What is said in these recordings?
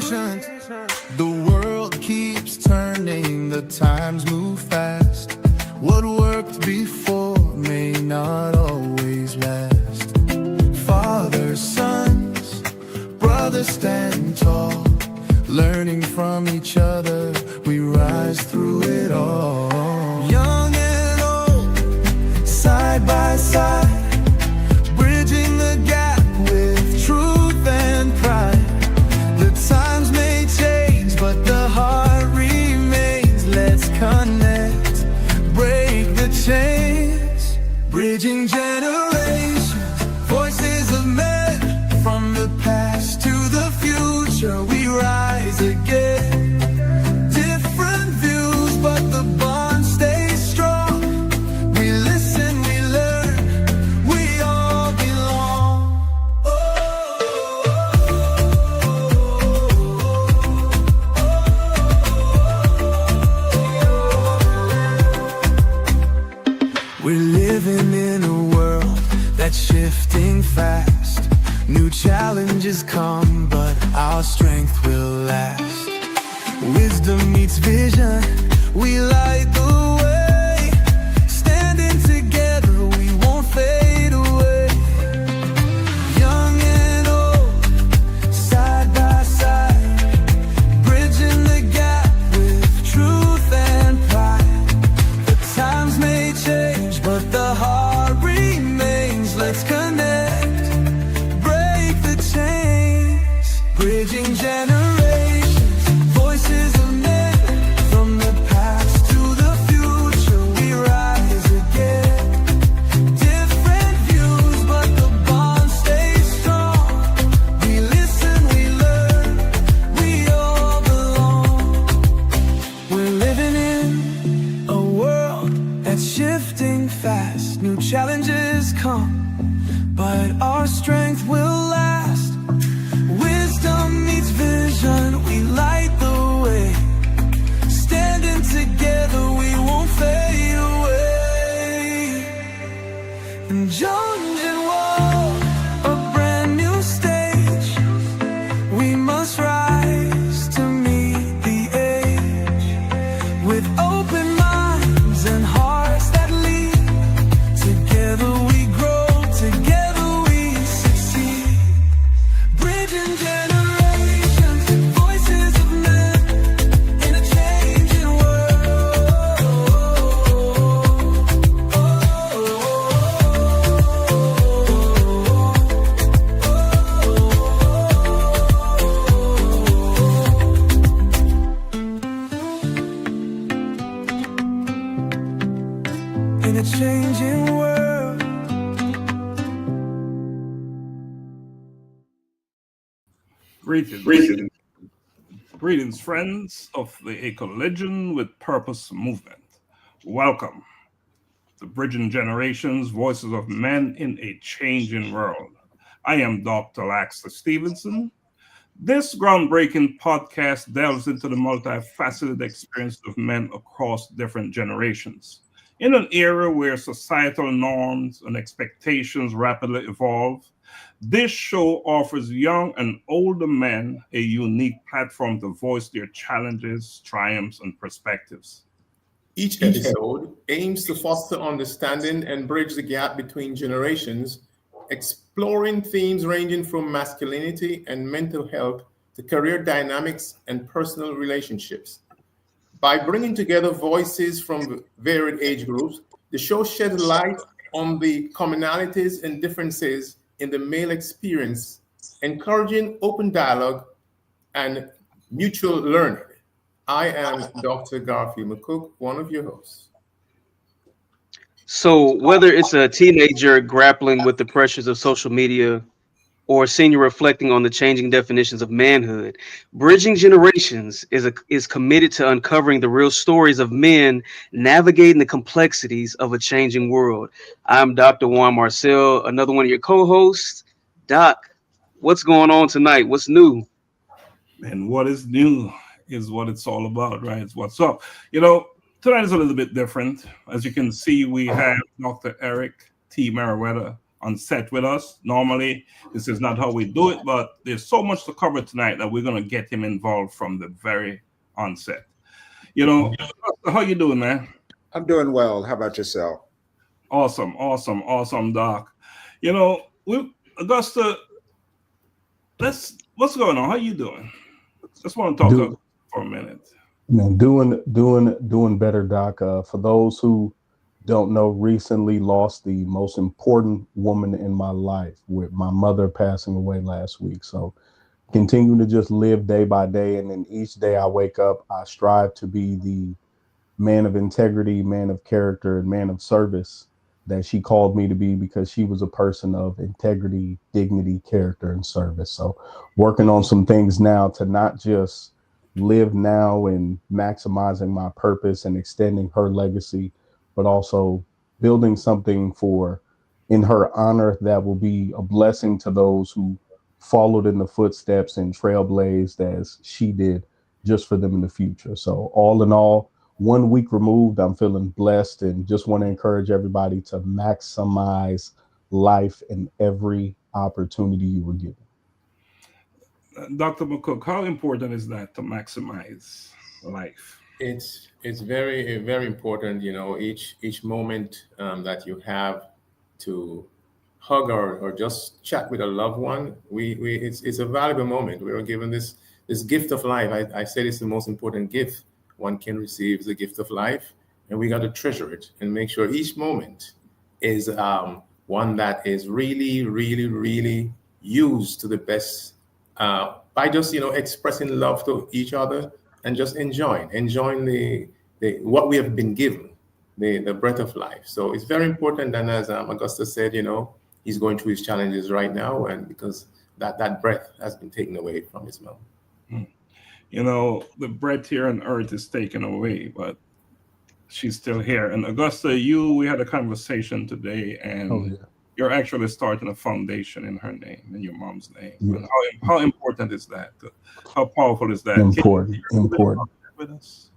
patient. The world keeps turning, the times move fast. What worked before may not always last. Fathers, sons, brothers stand tall. Learning from each other, we rise through it all. Young and old, side by side, bridging the gap with truth and pride. The times may change, but the heart remains. Let's connect, break the chains, bridging generations, voices of men from the past to the future. We rise again, different views, but the bond stays strong. We listen, we learn, we all belong. We're living in a world that's shifting fast. New challenges come, but our strength will last. Wisdom meets vision, we light the way. Standing together, we won't fade away. Young and old, side by side, bridging the gap with truth and pride. The times may change, but the heart remains. Let's connect, break the chains, bridging generations, voices of men from the past to the future. We rise again, different views, but the bond stays strong. We listen, we learn, we all belong. We're living in a world that's shifting fast. New challenges come, but our strength will last. Wisdom meets vision, we light the way. Standing together, we won't fade away. And Jones and Wall, a brand new stage. We must rise to meet the age. With open minds and hearts that lead. Together we grow, together we succeed. Bridging generations, voices of men in a changing world. In a changing world. Greetings, friends of the Ecologion with Purpose movement. Welcome to Bridging Generations, Voices of Men in a Changing World. I am Dr. Laxley Stephenson. This groundbreaking podcast delves into the multifaceted experience of men across different generations. In an era where societal norms and expectations rapidly evolve, this show offers young and older men a unique platform to voice their challenges, triumphs, and perspectives. Each episode aims to foster understanding and bridge the gap between generations, exploring themes ranging from masculinity and mental health to career dynamics and personal relationships. By bringing together voices from varied age groups, the show sheds light on the commonalities and differences in the male experience, encouraging open dialogue and mutual learning. I am Dr. Garfield McCook, one of your hosts. So whether it's a teenager grappling with the pressures of social media or a senior reflecting on the changing definitions of manhood, Bridging Generations is committed to uncovering the real stories of men navigating the complexities of a changing world. I'm Dr. Juan Marcel, another one of your co-hosts. Doc, what's going on tonight? What's new? And what is new is what it's all about, right? It's what's up. You know, tonight is a little bit different. As you can see, we have Dr. Eric T. Merriweather, on set with us. Normally, this is not how we do it, but there's so much to cover tonight that we're going to get him involved from the very onset. You know, how you doing, man? I'm doing well. How about yourself? Awesome, Doc. You know, Augusta, what's going on? How you doing? Just want to talk for a minute. Man, doing better, Doc. For those who don't know, recently lost the most important woman in my life with my mother passing away last week. So continue to just live day by day. And then each day I wake up, I strive to be the man of integrity, man of character, and man of service that she called me to be, because she was a person of integrity, dignity, character, and service. So working on some things now to not just live now and maximizing my purpose and extending her legacy, but also building something in her honor that will be a blessing to those who followed in the footsteps and trailblazed as she did, just for them in the future. So all in all, 1 week removed, I'm feeling blessed, and just want to encourage everybody to maximize life in every opportunity you were given. Dr. McCook, how important is that to maximize life? It's very, very important. You know, each moment that you have to hug or just chat with a loved one, it's a valuable moment. We are given this gift of life. I said it's the most important gift one can receive, is the gift of life, and we got to treasure it and make sure each moment is one that is really, really, really used to the best, by just, you know, expressing love to each other and just enjoying the what we have been given, the breath of life. So it's very important. And as Augusta said, you know, he's going through his challenges right now, and because that breath has been taken away from his mom. You know, the breath here on earth is taken away, but she's still here. And Augusta, we had a conversation today, and you're actually starting a foundation in her name, in your mom's name. Yeah. And how important is that? How powerful is that? Important. With us?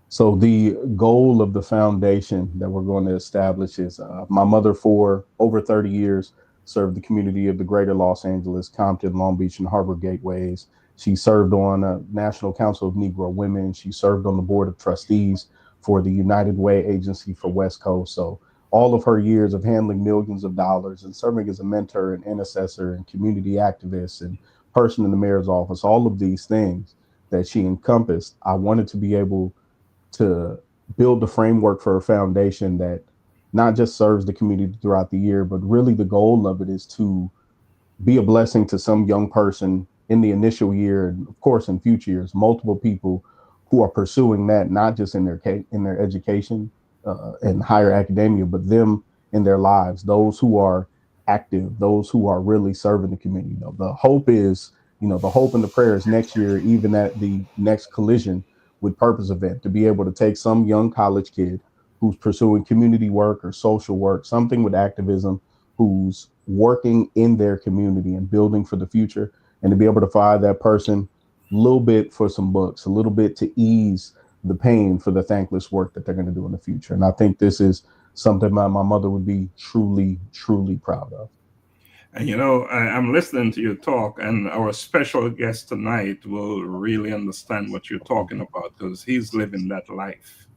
So the goal of the foundation that we're going to establish is my mother, for over 30 years, served the community of the greater Los Angeles, Compton, Long Beach, and Harbor Gateways. She served on a National Council of Negro Women. She served on the board of trustees for the United Way Agency for West Coast. So all of her years of handling millions of dollars and serving as a mentor and intercessor and community activist and person in the mayor's office, all of these things that she encompassed, I wanted to be able to build the framework for a foundation that not just serves the community throughout the year, but really the goal of it is to be a blessing to some young person in the initial year, and of course in future years, multiple people who are pursuing that, not just in their education and higher academia, but them in their lives, those who are active, those who are really serving the community. You know, the hope is, the hope and the prayer is next year, even at the next Collision with Purpose event, to be able to take some young college kid who's pursuing community work or social work, something with activism, who's working in their community and building for the future, and to be able to provide that person a little bit for some books, a little bit to ease the pain for the thankless work that they're going to do in the future. And I think this is something my mother would be truly, truly proud of. And I'm listening to your talk, and our special guest tonight will really understand what you're talking about, because he's living that life.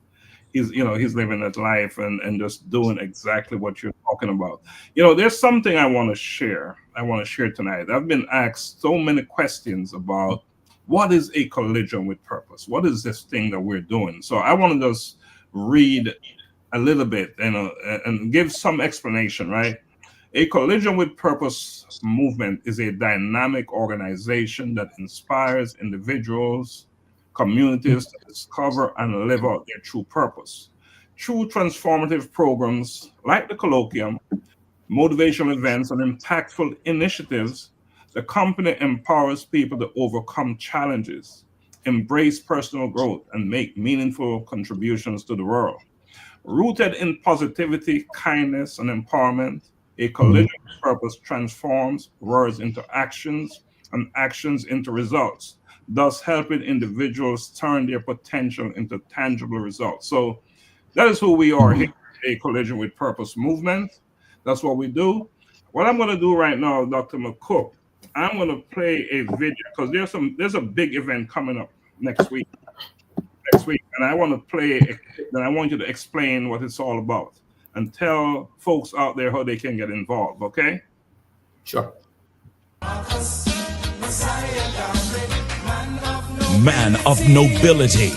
He's living that life and just doing exactly what you're talking about. There's something I want to share tonight. I've been asked so many questions about what is a collision with purpose? What is this thing that we're doing? So I want to just read a little bit and give some explanation, right? A collision with purpose movement is a dynamic organization that inspires individuals, communities to discover and live out their true purpose. Through transformative programs like the Colloquium, motivational events, and impactful initiatives, the company empowers people to overcome challenges, embrace personal growth, and make meaningful contributions to the world. Rooted in positivity, kindness, and empowerment, a collision with purpose transforms words into actions and actions into results, thus helping individuals turn their potential into tangible results. So that is who we are here, a collision with purpose movement. That's what we do. What I'm going to do right now, Dr. McCook, I'm going to play a video because there's a big event coming up next week, and I want to play a clip, and I want you to explain what it's all about and tell folks out there how they can get involved. Okay? Sure. Man of nobility.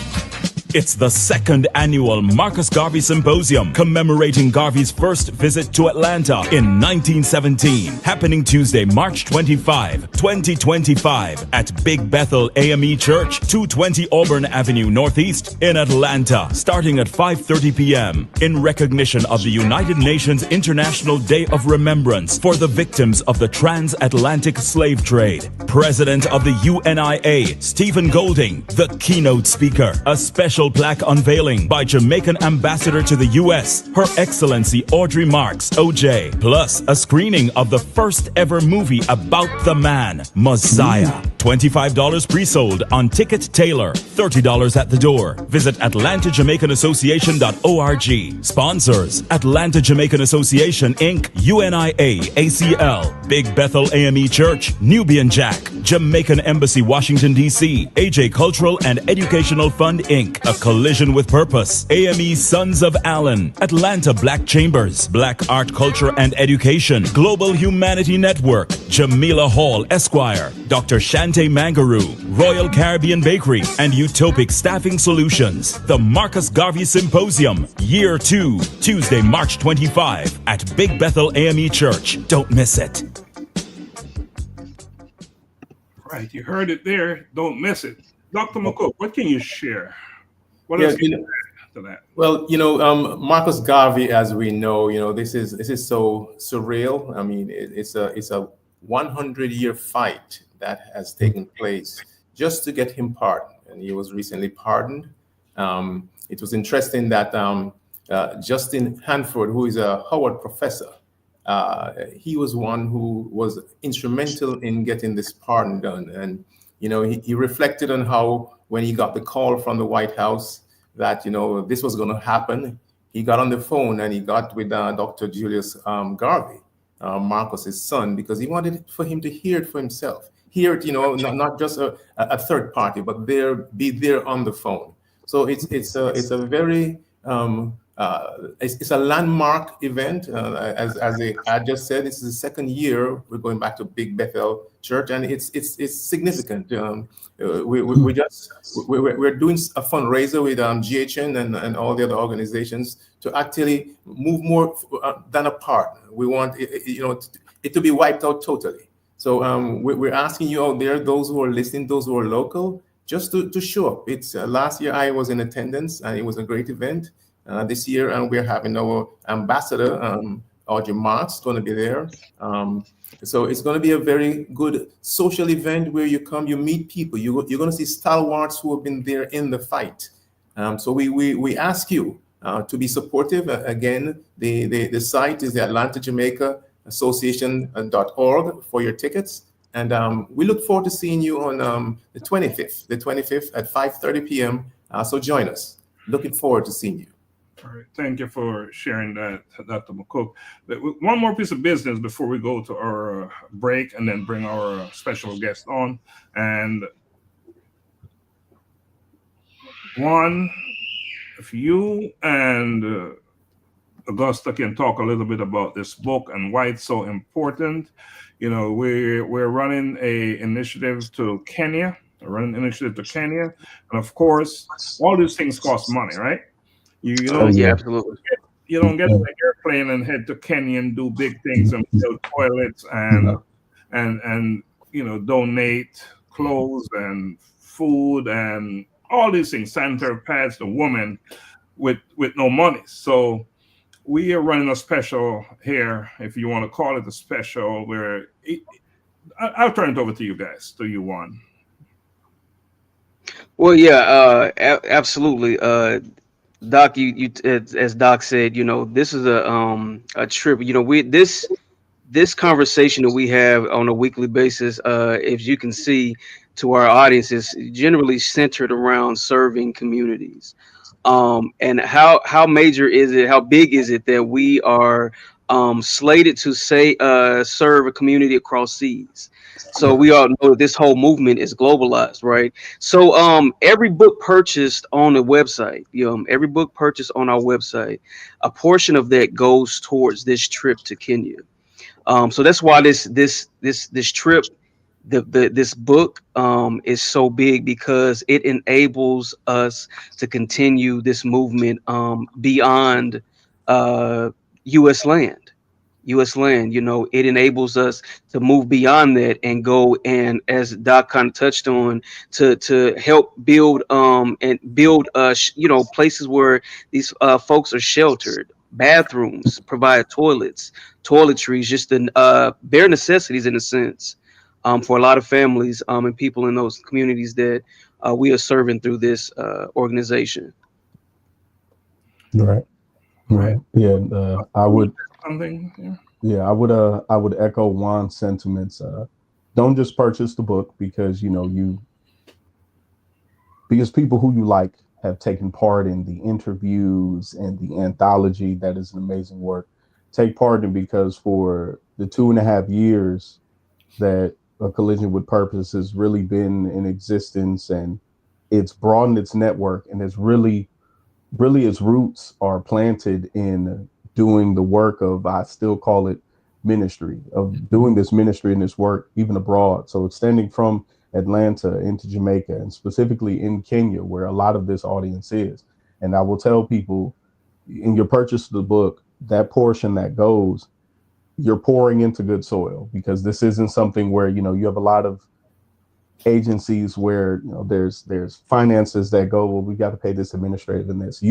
It's the second annual Marcus Garvey Symposium commemorating Garvey's first visit to Atlanta in 1917, happening Tuesday, March 25, 2025 at Big Bethel AME Church, 220 Auburn Avenue Northeast in Atlanta, starting at 5:30 p.m. in recognition of the United Nations International Day of Remembrance for the victims of the transatlantic slave trade. President of the UNIA, Stephen Golding, the keynote speaker. A special plaque unveiling by Jamaican Ambassador to the U.S., Her Excellency Audrey Marks, OJ, plus a screening of the first ever movie about the man, Messiah. $25 pre-sold on Ticket Taylor, $30 at the door. Visit AtlantaJamaicanAssociation.org. Sponsors: Atlanta Jamaican Association, Inc., UNIA, ACL, Big Bethel AME Church, Nubian Jack, Jamaican Embassy, Washington, D.C., AJ Cultural and Educational Fund, Inc., A Collision with Purpose, AME Sons of Allen, Atlanta Black Chambers, Black Art, Culture and Education, Global Humanity Network, Jamila Hall, Esquire, Dr. Shante Mangaroo, Royal Caribbean Bakery, and Utopic Staffing Solutions. The Marcus Garvey Symposium, Year 2, Tuesday, March 25 at Big Bethel AME Church. Don't miss it. Right, you heard it there. Don't miss it. Dr. McCook, what can you share? What Yeah, else can you add to that? Well, Marcus Garvey, as we know, this is so surreal. I mean, it's a 100-year fight that has taken place just to get him pardoned, and he was recently pardoned. It was interesting that Justin Hanford, who is a Howard professor, he was one who was instrumental in getting this pardon done. And he reflected on how when he got the call from the White House that this was going to happen, he got on the phone and he got with Dr. Julius Garvey, Marcus's son, because he wanted for him to hear it for himself. Hear it, not just a third party, but be there on the phone. So it's a very it's a landmark event. As I just said, this is the second year we're going back to Big Bethel Church, and it's significant. We're doing a fundraiser with GHN and all the other organizations to actually move more than apart. We want it to be wiped out totally. So we're asking you out there, those who are listening, those who are local, just to show up. It's last year I was in attendance, and it was a great event. This year, and we're having our ambassador, Audrey Marks, going to be there. So it's going to be a very good social event where you come, you meet people. You're going to see stalwarts who have been there in the fight. So we ask you to be supportive. Again, the site is the Atlanta Jamaica Association.org for your tickets. And we look forward to seeing you on the 25th at 5:30 p.m. So join us. Looking forward to seeing you. All right. Thank you for sharing that, Dr. McCook. One more piece of business before we go to our break and then bring our special guest on. And Juan, if you and Augusta can talk a little bit about this book and why it's so important. We're running a initiative to Kenya. And of course, all these things cost money, right? Absolutely. You don't get on an airplane and head to Kenya and do big things and build toilets and donate clothes and food and all these things, sanitary pads to women with no money. So we are running a special here, if you want to call it a special, where I'll turn it over to you guys, to you, Juan. Well, yeah, absolutely. Doc, you as Doc said, this is a trip. This conversation that we have on a weekly basis, as you can see, to our audience, is generally centered around serving communities. And how major is it? How big is it that we are slated to serve a community across seas. So we all know that this whole movement is globalized, right? So every book purchased on the website, every book purchased on our website, a portion of that goes towards this trip to Kenya. So that's why this trip, this book is so big, because it enables us to continue this movement beyond U.S. land. It enables us to move beyond that and go, and as Doc kind of touched on, to help build places where these folks are sheltered, bathrooms, provide toilets, toiletries, just the bare necessities in a sense, for a lot of families and people in those communities that we are serving through this organization. Right. Yeah. I would. Something. Yeah, I would echo Juan's sentiments. Don't just purchase the book because because people who you like have taken part in the interviews and the anthology. That is an amazing work. Take part in, because for the 2.5 years that A Collision with Purpose has really been in existence, and it's broadened its network, and it's really its roots are planted in doing the work of, I still call it ministry, of doing this ministry and this work even abroad. So extending from Atlanta into Jamaica, and specifically in Kenya, where a lot of this audience is. And I will tell people, in your purchase of the book, that portion that goes, you're pouring into good soil, because this isn't something where, you have a lot of agencies where, there's finances that go, well, we got to pay this administrative and this.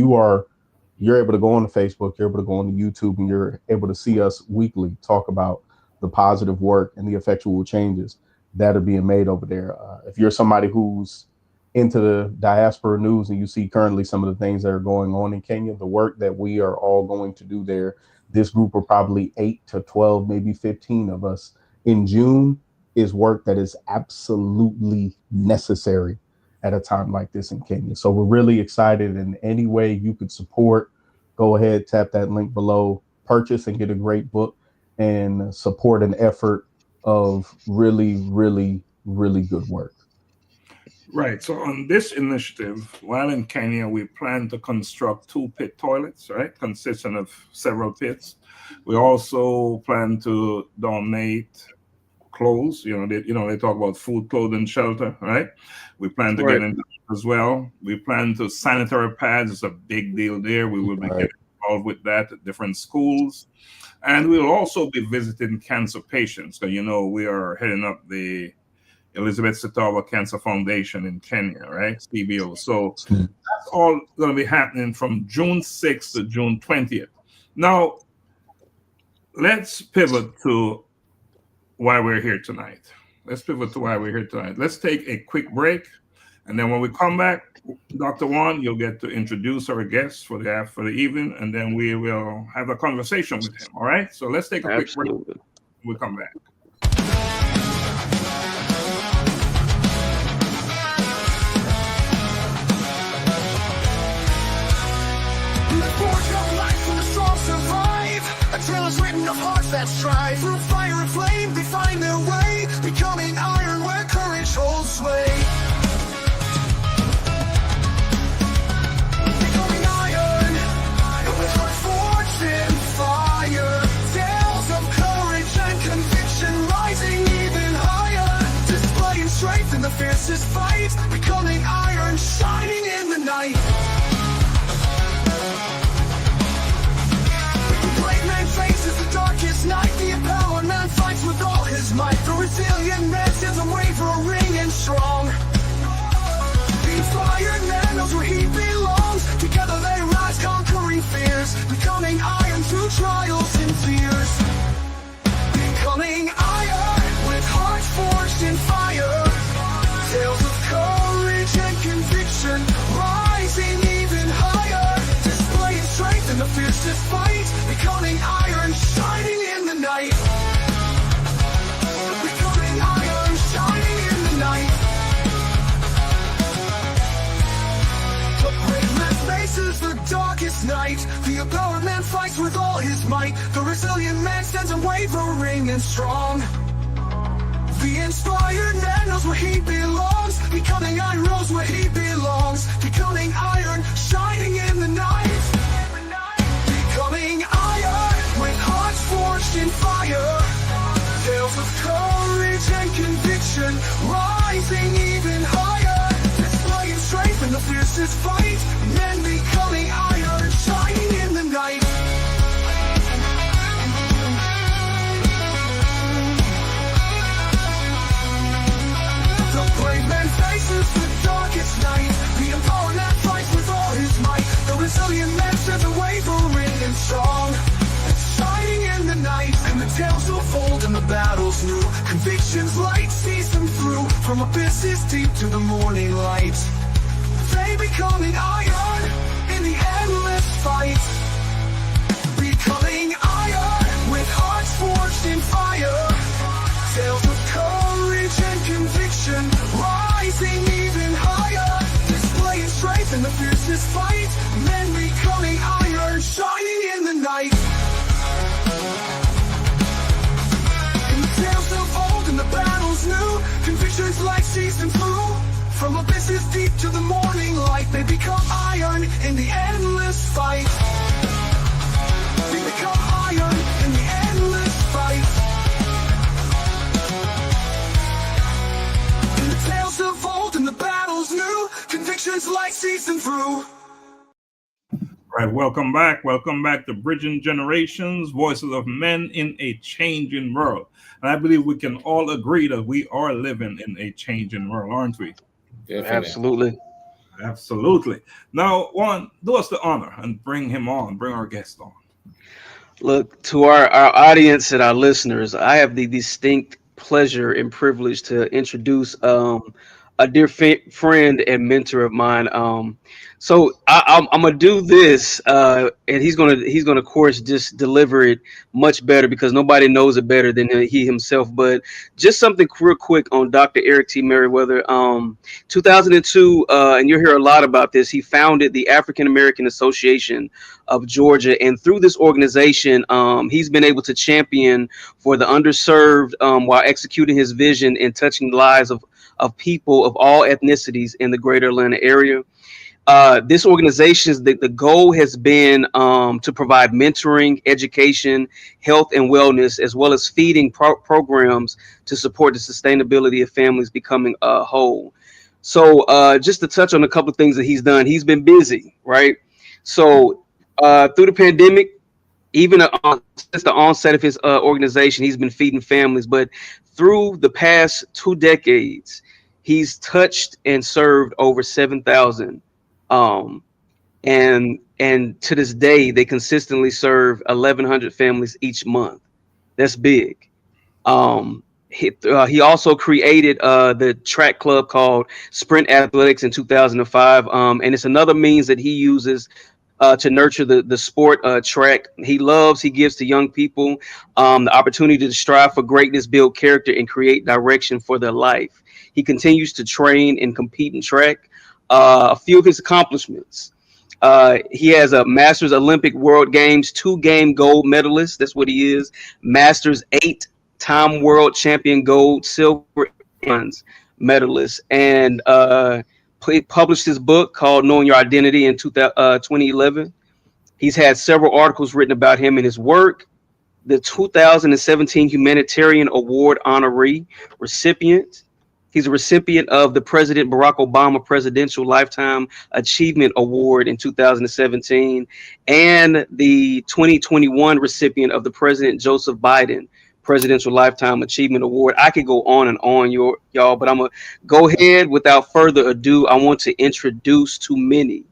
You're able to go on to Facebook, you're able to go on to YouTube, and you're able to see us weekly talk about the positive work and the effectual changes that are being made over there. If you're somebody who's into the diaspora news and you see currently some of the things that are going on in Kenya, the work that we are all going to do there, this group of probably 8 to 12, maybe 15 of us in June, is work that is absolutely necessary at a time like this in Kenya. So we're really excited. In any way you could support, go ahead, tap that link below, purchase and get a great book, and support an effort of really, really, really good work. Right. So on this initiative, while in Kenya, we plan to construct 2 pit toilets, right, consisting of several pits. We also plan to donate clothes. They talk about food, clothing, shelter, right? We plan to get into as well. We plan to sanitary pads. It's a big deal there. We will be getting involved with that at different schools. And we'll also be visiting cancer patients. So, we are heading up the Elizabeth Sitawa Cancer Foundation in Kenya, right? CBO. So that's all going to be happening from June 6th to June 20th. Now, let's pivot to why we're here tonight. Let's take a quick break. And then when we come back, Dr. Juan, you'll get to introduce our guests for the evening, and then we will have a conversation with him. All right? So let's take a quick break. We'll come back. A trail is written of hearts that strive. Through fire and flame, they find their way, becoming iron where courage holds sway. Becoming iron, with hearts forged in fire. Tales of courage and conviction rising even higher. Displaying strength in the fiercest fight. Becoming iron, shining in the night. Faces the darkest night. The empowered man fights with all his might. The resilient man stands unwavering and strong. The inspired man knows where he belongs. Together they rise, conquering fears. Becoming iron through trials and fears. Becoming iron with hearts forged in fire. Tales of courage and conviction rising even higher. Displaying strength in the fiercest fight. Becoming iron, shining in the night. Becoming iron, shining in the night. The brave man faces the darkest night. The empowered man fights with all his might. The resilient man stands unwavering and strong. The inspired man knows where he belongs. Becoming iron rose where he belongs. Becoming iron, shining in the night. Becoming iron, with hearts forged in fire. Tales of courage and conviction, rising even higher. Displaying strength in the fiercest fight. Men becoming iron, shining in the night. The brave man faces the darkest night. The empowered man fights with all his might. The resilient man stands unwavering and strong, shining in the night. And the tales of old and the battles new. Convictions light sees them through. From abysses deep to the morning light. They becoming iron in the endless fight. Becoming iron with hearts forged in fire. Tales of courage and conviction, rising even higher. Displaying strength in the fiercest fight. Men becoming iron, shining in the night. In the tales of old and the battles new. Convictions light sees them through. From abysses deep to the morning light. They become iron in the endless fight. They become iron in the endless fight. In the tales of old and the battles new. Convictions light sees them through. Right, welcome back. Welcome back to Bridging Generations, Voices of Men in a Changing World. And I believe we can all agree that we are living in a changing world, aren't we? Definitely. Absolutely. Absolutely. Now, Juan, do us the honor and bring him on, bring our guest on. Look, to our audience and our listeners, I have the distinct pleasure and privilege to introduce a dear friend and mentor of mine. So I'm gonna do this, and he's gonna of course just deliver it much better because nobody knows it better than he himself. But just something real quick on Dr. Eric T. Merriweather. 2002, and you'll hear a lot about this. He founded the African American Association of Georgia, and through this organization, he's been able to champion for the underserved while executing his vision and touching the lives of people of all ethnicities in the greater Atlanta area. This organization, the goal has been to provide mentoring, education, health, and wellness, as well as feeding programs to support the sustainability of families becoming whole. So just to touch on a couple of things that he's done, he's been busy, right? So through the pandemic, even since the onset of his organization, he's been feeding families. But through the past 2 decades, he's touched and served over 7,000. And to this day, they consistently serve 1,100 families each month. That's big. He also created the track club called Sprint Athletics in 2005. And it's another means that he uses to nurture the sport track. He gives to young people the opportunity to strive for greatness, build character, and create direction for their life. He continues to train and compete in track. A few of his accomplishments. He has a Masters Olympic World Games 2-game gold medalist. That's what he is. Masters 8-time world champion gold, silver, bronze medalist. And he published his book called Knowing Your Identity in 2011. He's had several articles written about him and his work. The 2017 Humanitarian Award honoree recipient. He's a recipient of the President Barack Obama Presidential Lifetime Achievement Award in 2017 and the 2021 recipient of the President Joseph Biden Presidential Lifetime Achievement Award. I could go on and on, y'all, but I'm going to go ahead without further ado. I want to introduce to many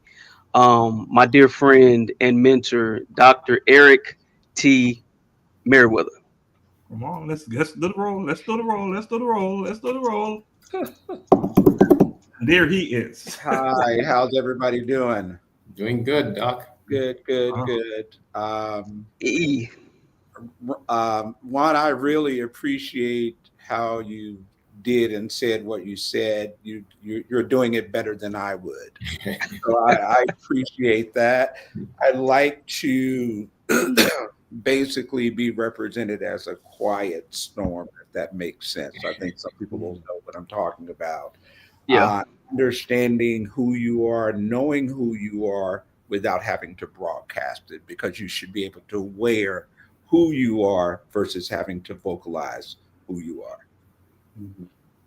my dear friend and mentor, Dr. Eric T. Merriweather. Come on, let's do the roll. Let's do the roll. Let's do the roll. Let's do the roll. There he is. Hi, how's everybody doing? Doing good, Doc. Good. Juan, I really appreciate how you did and said what you said. You're doing it better than I would. So I appreciate that. I like to basically be represented as a quiet storm, if that makes sense. I think some people will know what I'm talking about. Yeah. Understanding who you are, knowing who you are without having to broadcast it, because you should be able to wear who you are versus having to vocalize who you are.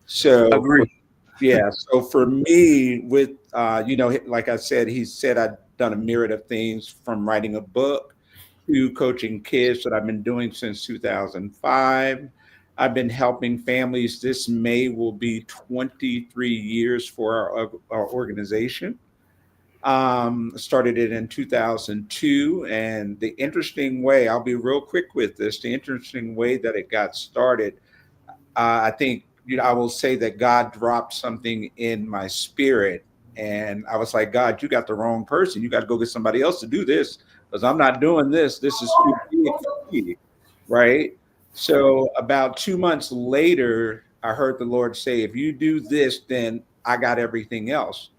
So Agree. yeah, so for me, with like I said, he said I'd done a myriad of things, from writing a book to coaching kids, that I've been doing since 2005. I've been helping families. This May will be 23 years for our organization. Started it in 2002, and the interesting way, I'll be real quick with this, the interesting way that it got started, I think, I will say that God dropped something in my spirit. And I was like, God, you got the wrong person. You got to go get somebody else to do this, because I'm not doing this. This is too big for me. Right. So about 2 months later, I heard the Lord say, if you do this, then I got everything else.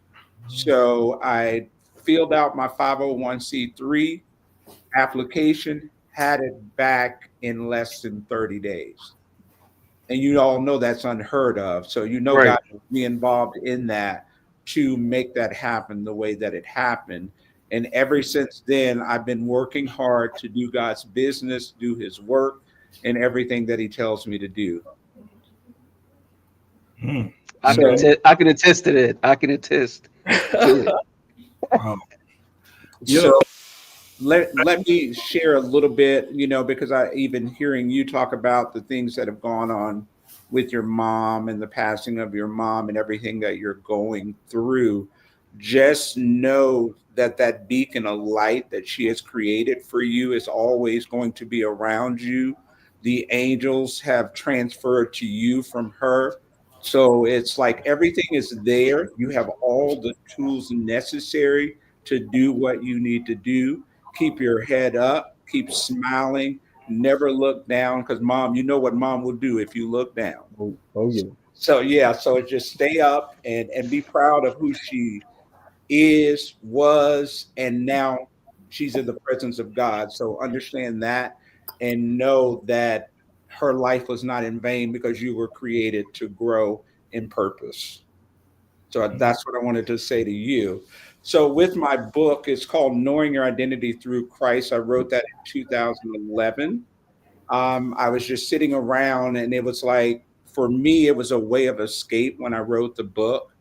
So I filled out my 501c3 application, had it back in less than 30 days. And you all know that's unheard of. So Right. God will be involved in that to make that happen the way that it happened. And ever since then, I've been working hard to do God's business, do his work, and everything that he tells me to do. I can attest. I can attest to that. I can attest to it. Wow. So let me share a little bit, because I even hearing you talk about the things that have gone on with your mom and the passing of your mom and everything that you're going through. Just know that that beacon of light that she has created for you is always going to be around you. The angels have transferred to you from her. So it's like everything is there. You have all the tools necessary to do what you need to do. Keep your head up, keep smiling, never look down, because mom, you know what mom will do if you look down. Oh yeah. So yeah, so just stay up and be proud of who she is, was, and now she's in the presence of God. So understand that and know that her life was not in vain, because you were created to grow in purpose. So that's what I wanted to say to you. So with my book, it's called Knowing Your Identity Through Christ. I wrote that in 2011. I was just sitting around, and it was like, for me, it was a way of escape when I wrote the book.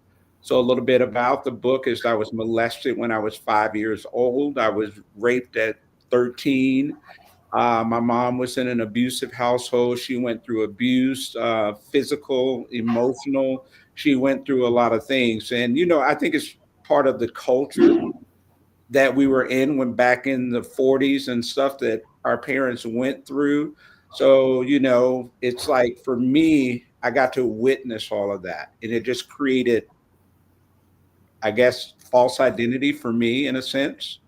So a little bit about the book is I was molested when I was 5 years old. I was raped at 13. My mom was in an abusive household. She went through abuse, physical, emotional. She went through a lot of things. And, I think it's part of the culture that we were in when back in the 40s and stuff that our parents went through. So, it's like, for me, I got to witness all of that. And it just created, I guess, false identity for me, in a sense,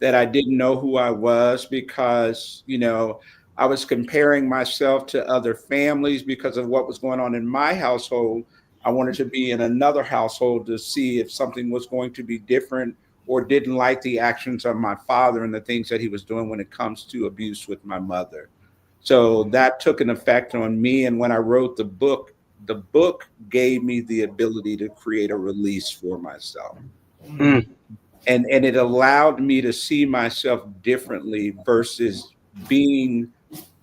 that I didn't know who I was, because, I was comparing myself to other families because of what was going on in my household. I wanted to be in another household to see if something was going to be different, or didn't like the actions of my father and the things that he was doing when it comes to abuse with my mother. So that took an effect on me. And when I wrote the book gave me the ability to create a release for myself. Mm. And it allowed me to see myself differently versus being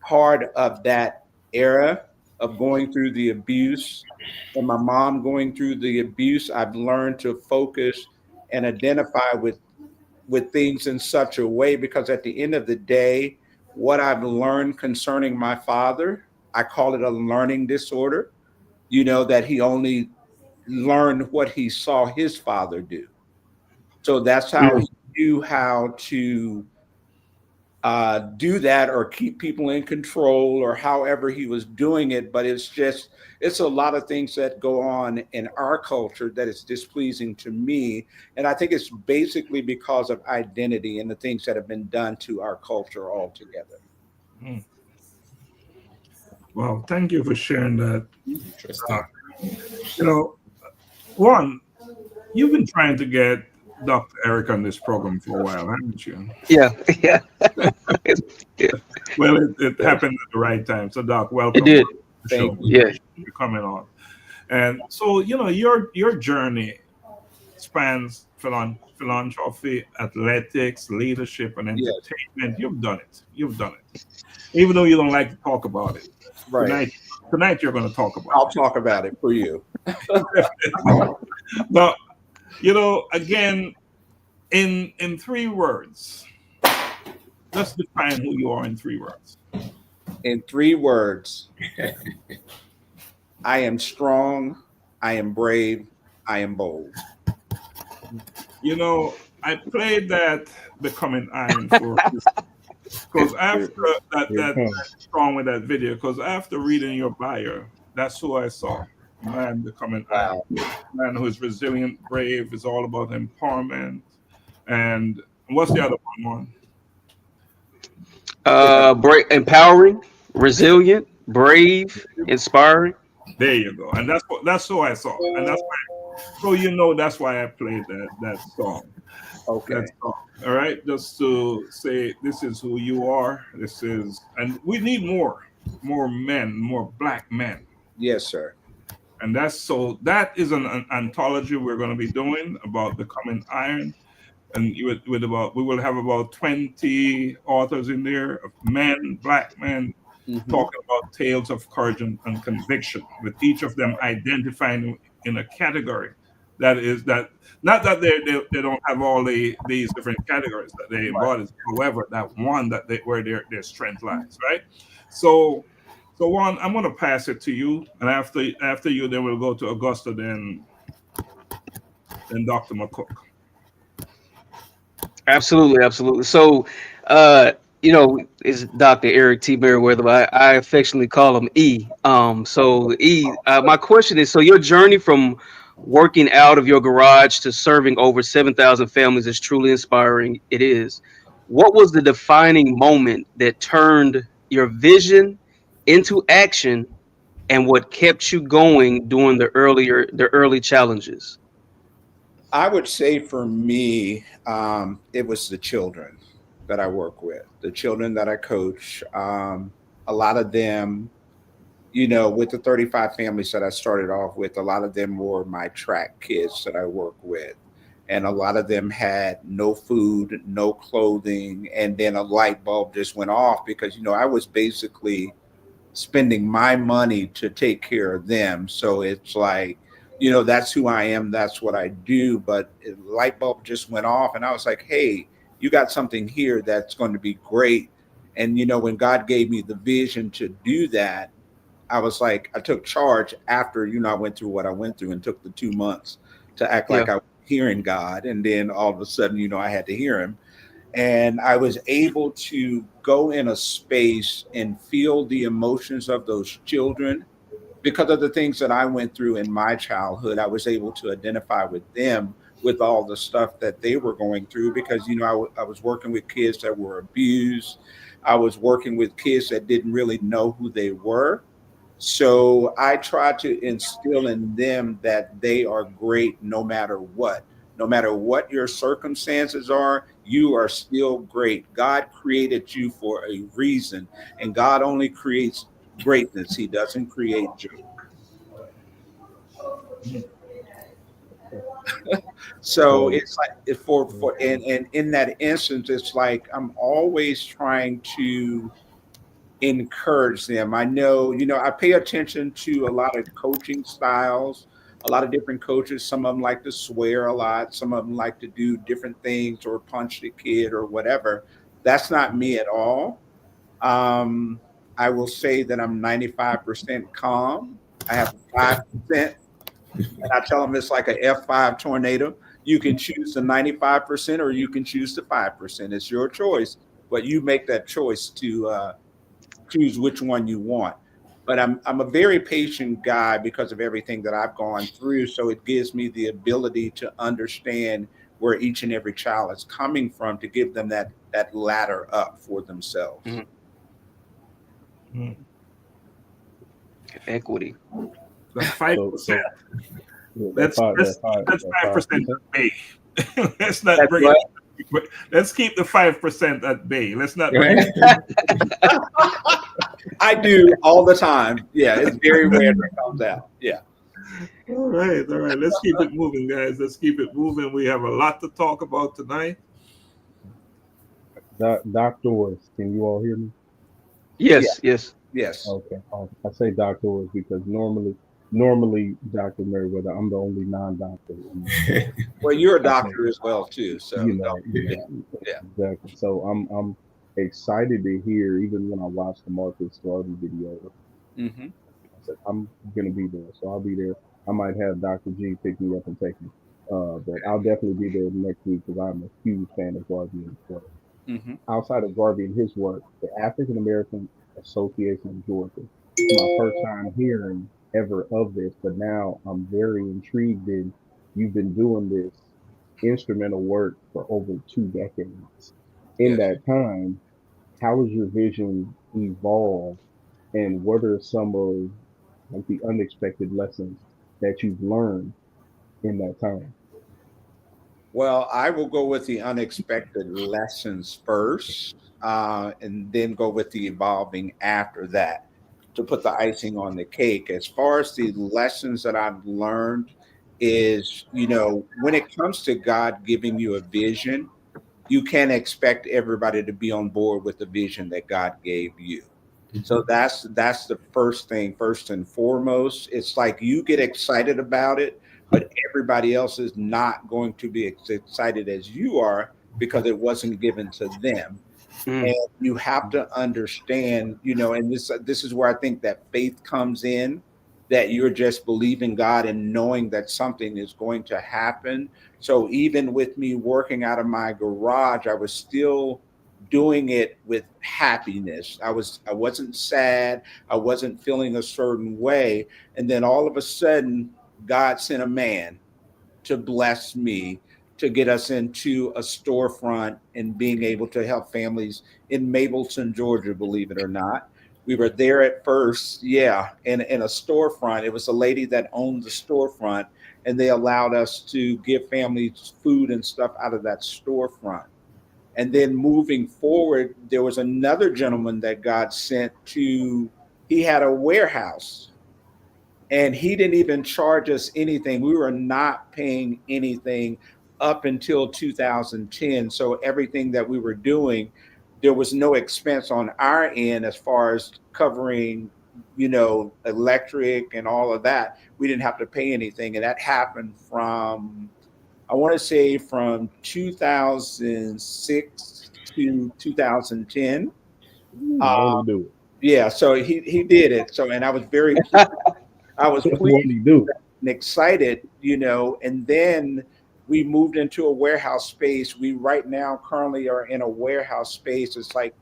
part of that era of going through the abuse, and my mom going through the abuse. I've learned to focus and identify with things in such a way, because at the end of the day, what I've learned concerning my father, I call it a learning disorder, that he only learned what he saw his father do. So that's how he knew how to do that, or keep people in control, or however he was doing it. But it's a lot of things that go on in our culture that is displeasing to me. And I think it's basically because of identity and the things that have been done to our culture altogether. Well, thank you for sharing that. Interesting. Juan, you've been trying to get Dr. Eric on this program for a while, haven't you? Yeah, yeah, yeah. Well, it happened at the right time. So, Doc, It welcome did. to the Thank show. you. Yeah, You're coming on. And so, your journey spans philanthropy, athletics, leadership, and Yes, entertainment. You've done it. You've done it. Even though you don't like to talk about it. right. Tonight you're going to talk about I'll talk about it for you. it. But, again, in 3 words, let's define who you are in 3 words. In 3 words, I am strong, I am brave, I am bold. I played that Becoming Iron for because after that song with that video, because after reading your bio, that's who I saw. Man becoming iron. Man who is resilient, brave, is all about empowerment. And what's the other one? empowering, resilient, brave, inspiring. There you go. And that's who I saw. And that's why, that's why I played that song. Okay. That song. All right. Just to say this is who you are. And we need more men, more black men. Yes, sir. And that is an anthology we're going to be doing about Becoming Iron. And we will have about 20 authors in there of men, black men, talking about tales of courage and conviction, with each of them identifying in a category that is that not that they don't have all these different categories that they embody, however, that one where their strength lies, right? So Juan, I'm going to pass it to you, and after you, then we'll go to Augusta, then Dr. McCook. Absolutely. So, is Dr. Eric T. Merriweather, but I affectionately call him E. So E, my question is, so your journey from working out of your garage to serving over 7,000 families is truly inspiring. It is. What was the defining moment that turned your vision into action, and what kept you going during the early challenges? I would say for me, it was the children that I work with, the children that I coach. A lot of them, with the 35 families that I started off with, a lot of them were my track kids that I work with. And a lot of them had no food, no clothing, and then a light bulb just went off because, I was basically spending my money to take care of them. So it's like, that's who I am. That's what I do. But a light bulb just went off and I was like, hey, you got something here that's going to be great. And, when God gave me the vision to do that, I was like, I took charge after, I went through what I went through and took the 2 months to act like I was hearing God. And then all of a sudden, I had to hear him. And I was able to go in a space and feel the emotions of those children. Because of the things that I went through in my childhood, I was able to identify with them with all the stuff that they were going through because, I was working with kids that were abused. I was working with kids that didn't really know who they were. So I tried to instill in them that they are great no matter what. No matter what your circumstances are, you are still great. God created you for a reason, and God only creates greatness. He doesn't create joke. So it's like and in that instance, it's like I'm always trying to encourage them. I know, I pay attention to a lot of coaching styles, a lot of different coaches. Some of them like to swear a lot. Some of them like to do different things or punch the kid or whatever. That's not me at all. I will say that I'm 95% calm. I have 5%, and I tell them it's like a F5 tornado. You can choose the 95% or you can choose the 5%. It's your choice, but you make that choice to choose which one you want. But I'm a very patient guy because of everything that I've gone through. So it gives me the ability to understand where each and every child is coming from to give them that ladder up for themselves. Mm. Equity. That's 5%. That's 5% of me. Let's not That's bring what? it. Let's keep the 5% at bay. Let's not bring Right? it. I do all the time. Yeah, it's very rare that it comes out. Yeah. All right. Let's keep it moving, guys. Let's keep it moving. We have a lot to talk about tonight. Doctors, can you all hear me? Yes, yes. Yes. Okay. I say doctors because normally, Dr. Merriweather, I'm the only non-doctor. Well, you're a Okay. doctor as well too. So yeah. Exactly. So I'm excited to hear. Even when I watched the Marcus Garvey video, Mm-hmm. I said I'm gonna be there, so I'll be there. I might have Dr. G pick me up and take me, but I'll definitely be there next week because I'm a huge fan of Garvey and his work. Mm-hmm. Outside of Garvey and his work, the African American Association of Georgia. It's my first time hearing ever of this, but now I'm very intrigued in you've been doing this instrumental work for over 2 decades. In Yes. that time, how has your vision evolved and what are some of like the unexpected lessons that you've learned in that time? Well, I will go with the unexpected lessons first, and then go with the evolving after that to put the icing on the cake. As far as the lessons that I've learned is, when it comes to God giving you a vision, you can't expect everybody to be on board with the vision that God gave you. So that's the first thing, first and foremost. It's like you get excited about it, but everybody else is not going to be as excited as you are because it wasn't given to them. Mm. And you have to understand, and this is where I think that faith comes in, that you're just believing God and knowing that something is going to happen. So even with me working out of my garage, I was still doing it with happiness. I wasn't sad. I wasn't feeling a certain way. And then all of a sudden, God sent a man to bless me to get us into a storefront and being able to help families in Mableton, Georgia, believe it or not. We were there at first, yeah, in a storefront. It was a lady that owned the storefront, and they allowed us to give families food and stuff out of that storefront. And then moving forward, there was another gentleman that God sent to, he had a warehouse and he didn't even charge us anything. We were not paying anything up until 2010. So everything that we were doing, there was no expense on our end as far as covering, electric and all of that. We didn't have to pay anything. And that happened from, I want to say from 2006 to 2010. Won't he do it? Yeah, so he did it. So, and I was very pleased. I was Won't pleased he do it? and excited, and then we moved into a warehouse space. We right now currently are in a warehouse space. It's like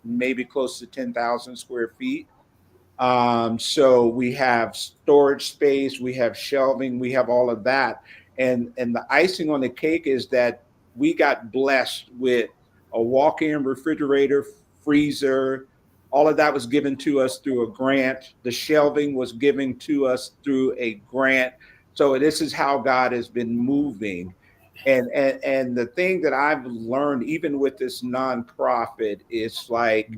maybe close to 10,000 square feet. So we have storage space, we have shelving, we have all of that. And the icing on the cake is that we got blessed with a walk-in refrigerator, freezer. All of that was given to us through a grant. The shelving was given to us through a grant. So this is how God has been moving. And the thing that I've learned, even with this nonprofit, is like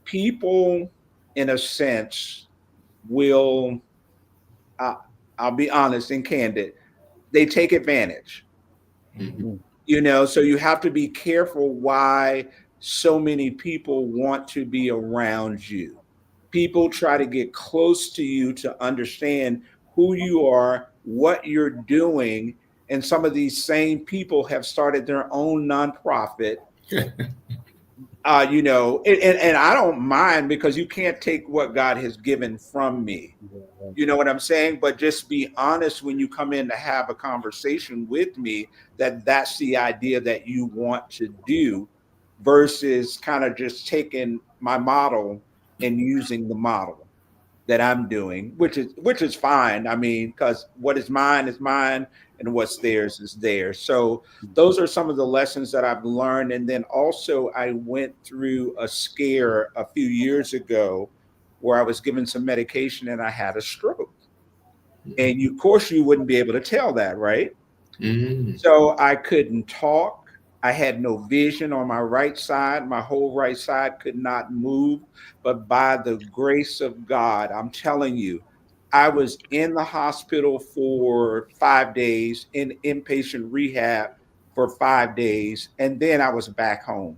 people, in a sense, will, I'll be honest and candid, they take advantage. So you have to be careful why so many people want to be around you. People try to get close to you to understand who you are, what you're doing. And some of these same people have started their own nonprofit. And I don't mind because you can't take what God has given from me. You know what I'm saying? But just be honest when you come in to have a conversation with me that that's the idea that you want to do versus kind of just taking my model and using the model that I'm doing, which is fine. I mean, because what is mine, and what's theirs is theirs. So those are some of the lessons that I've learned. And then also I went through a scare a few years ago where I was given some medication and I had a stroke. And of course you wouldn't be able to tell that, right? So I couldn't talk. I had no vision on my right side. My whole right side could not move. But by the grace of God, I'm telling you, I was in the hospital for 5 days, in inpatient rehab for 5 days, and then I was back home.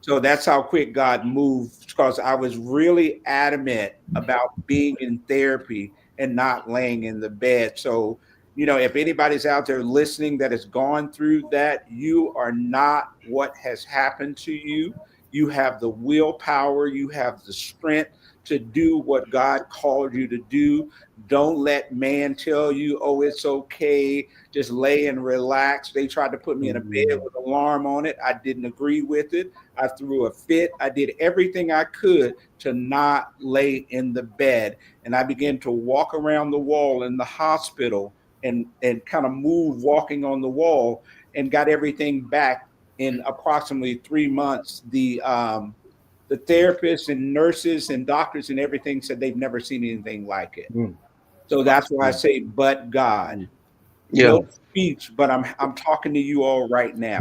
So that's how quick God moved, because I was really adamant about being in therapy and not laying in the bed. So, if anybody's out there listening that has gone through that, you are not what has happened to you. You have the willpower, you have the strength to do what God called you to do. Don't let man tell you, oh, it's okay, just lay and relax. They tried to put me in a bed with an alarm on it. I didn't agree with it. I threw a fit. I did everything I could to not lay in the bed. And I began to walk around the wall in the hospital and kind of move walking on the wall, and got everything back in approximately 3 months. The therapists and nurses and doctors and everything said they've never seen anything like it. So that's why I say, but God. Yeah. No speech, but I'm talking to you all right now.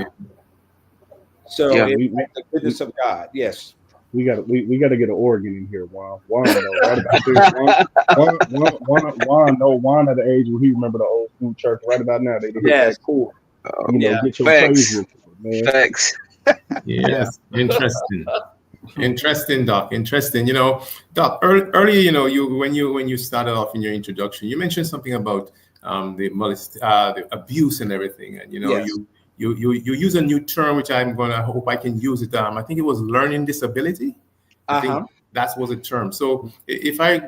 So Yeah. it's the goodness of God. Yes. We got to get an organ in here, Juan. Juan, though, right about this. Juan at the age where he remember the old school church. Right about now, they hit that chord. Get your praise report, man. Facts. Yes, interesting. Interesting, Doc. Interesting. Doc, earlier, when you started off in your introduction, you mentioned something about the abuse and everything, and Yes. you use a new term, which hope I can use it. I think it was learning disability. I think that was a term. So if I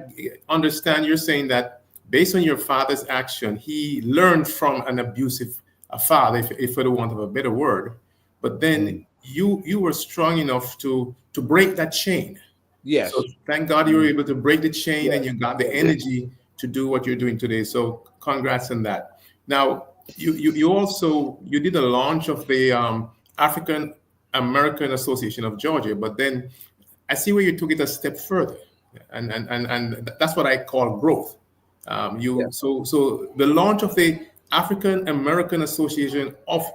understand, you're saying that based on your father's action, he learned from an abusive father, if for the want of a better word, but then you were strong enough to break that chain. Yes. So thank God you were able to break the chain, and you got the energy to do what you're doing today. So congrats on that. Now, you also did a launch of the African American Association of Georgia, but then I see where you took it a step further, and that's what I call growth. So the launch of the African American Association of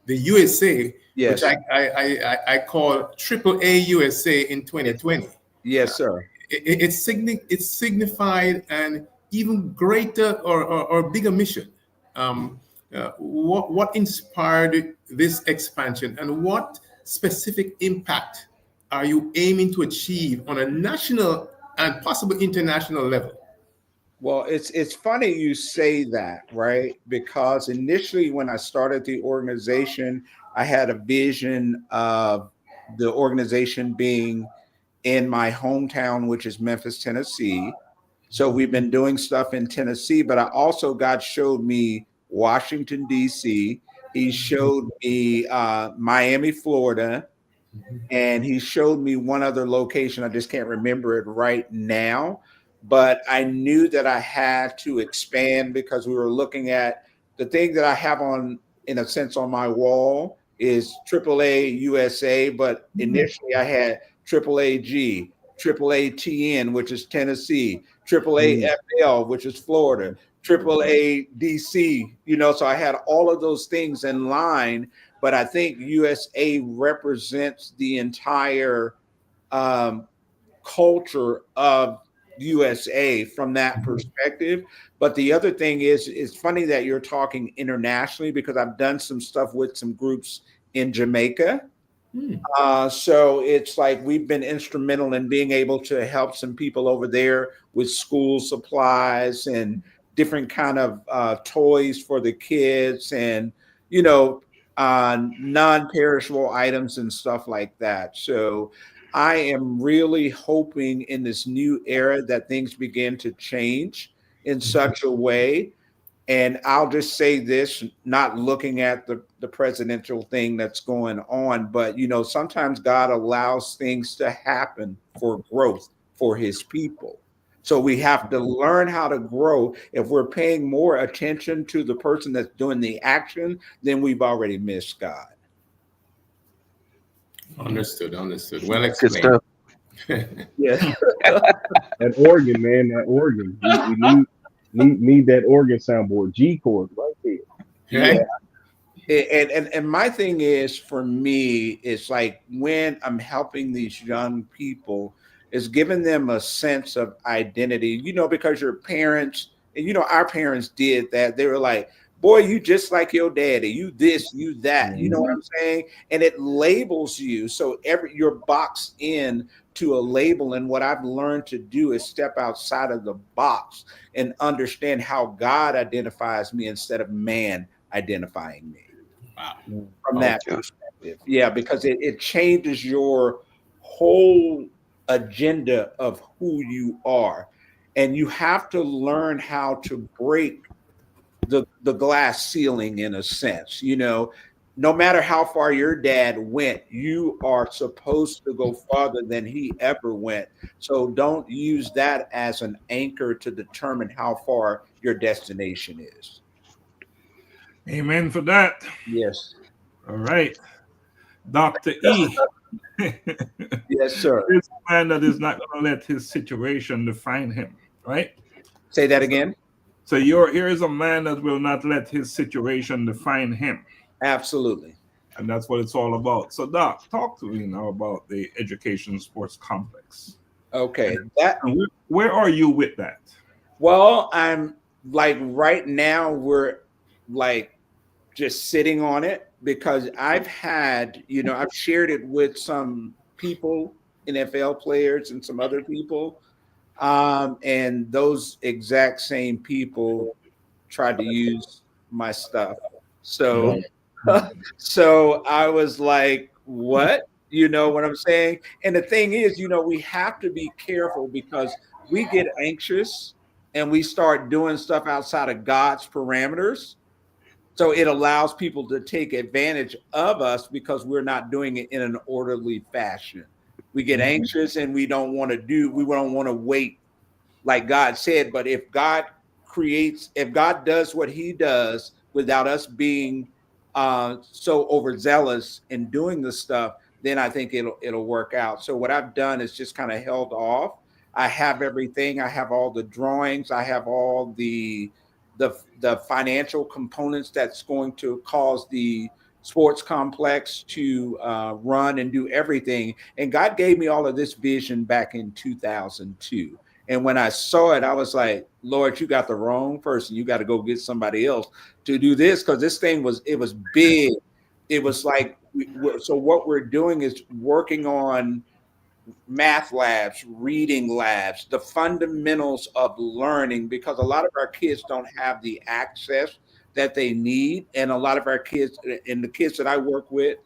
the USA, Yes. which I call AAA USA in 2020. Yes, sir. It signified an even greater or bigger mission. What inspired this expansion, and what specific impact are you aiming to achieve on a national and possibly international level? Well, it's funny you say that, right? Because initially when I started the organization, I had a vision of the organization being in my hometown, which is Memphis, Tennessee. So we've been doing stuff in Tennessee, but God showed me Washington, D.C. He showed me Miami, Florida, and he showed me one other location. I just can't remember it right now, but I knew that I had to expand, because we were looking at the thing that I have in a sense, on my wall is AAA USA, but initially I had AAAG, AAATN, which is Tennessee, AAAFL, which is Florida, AAA DC, so I had all of those things in line. But I think USA represents the entire culture of USA from that perspective. But the other thing is, it's funny that you're talking internationally, because I've done some stuff with some groups in Jamaica. So it's like we've been instrumental in being able to help some people over there with school supplies and different kind of toys for the kids, and non-perishable items and stuff like that. So I am really hoping in this new era that things begin to change in such a way. And I'll just say this, not looking at the presidential thing that's going on, but sometimes God allows things to happen for growth for his people. So we have to learn how to grow. If we're paying more attention to the person that's doing the action, then we've already missed God. Understood. Well Good explained. stuff. Yeah. That organ, man. That organ. We need. Need that organ soundboard, G chord right there. Right? And my thing is, for me, it's like when I'm helping these young people, is giving them a sense of identity, because your parents, and our parents did that. They were like, boy, you just like your daddy, you this, you that, you know what I'm saying? And it labels you. So you're boxed in to a label. And what I've learned to do is step outside of the box and understand how God identifies me instead of man identifying me. From that perspective. Yeah, because it changes your whole agenda of who you are. And you have to learn how to break the glass ceiling in a sense. No matter how far your dad went, you are supposed to go farther than he ever went. So don't use that as an anchor to determine how far your destination is. Amen for that. Yes. All right. Dr. E. Yes, sir. This man that is not going to let his situation define him, right? Say that again. So here is a man that will not let his situation define him. Absolutely. And that's what it's all about. So, Doc, talk to me now about the education sports complex. Okay. And where are you with that? Well, I'm like right now we're like just sitting on it because I've had, I've shared it with some people, NFL players and some other people. And those exact same people tried to use my stuff. So, so I was like, what? You know what I'm saying? And the thing is, we have to be careful because we get anxious and we start doing stuff outside of God's parameters. So it allows people to take advantage of us because we're not doing it in an orderly fashion. We get anxious and we don't want to wait like God said. But if God does what he does without us being so overzealous in doing the stuff, then I think it'll work out. So what I've done is just kind of held off. I have everything. I have all the drawings. I have all the financial components that's going to cause the sports complex to run and do everything. And God gave me all of this vision back in 2002. And when I saw it, I was like, Lord, you got the wrong person. You got to go get somebody else to do this because this thing was big. It was like, so what we're doing is working on math labs, reading labs, the fundamentals of learning, because a lot of our kids don't have the access that they need. And a lot of our kids, and the kids that I work with,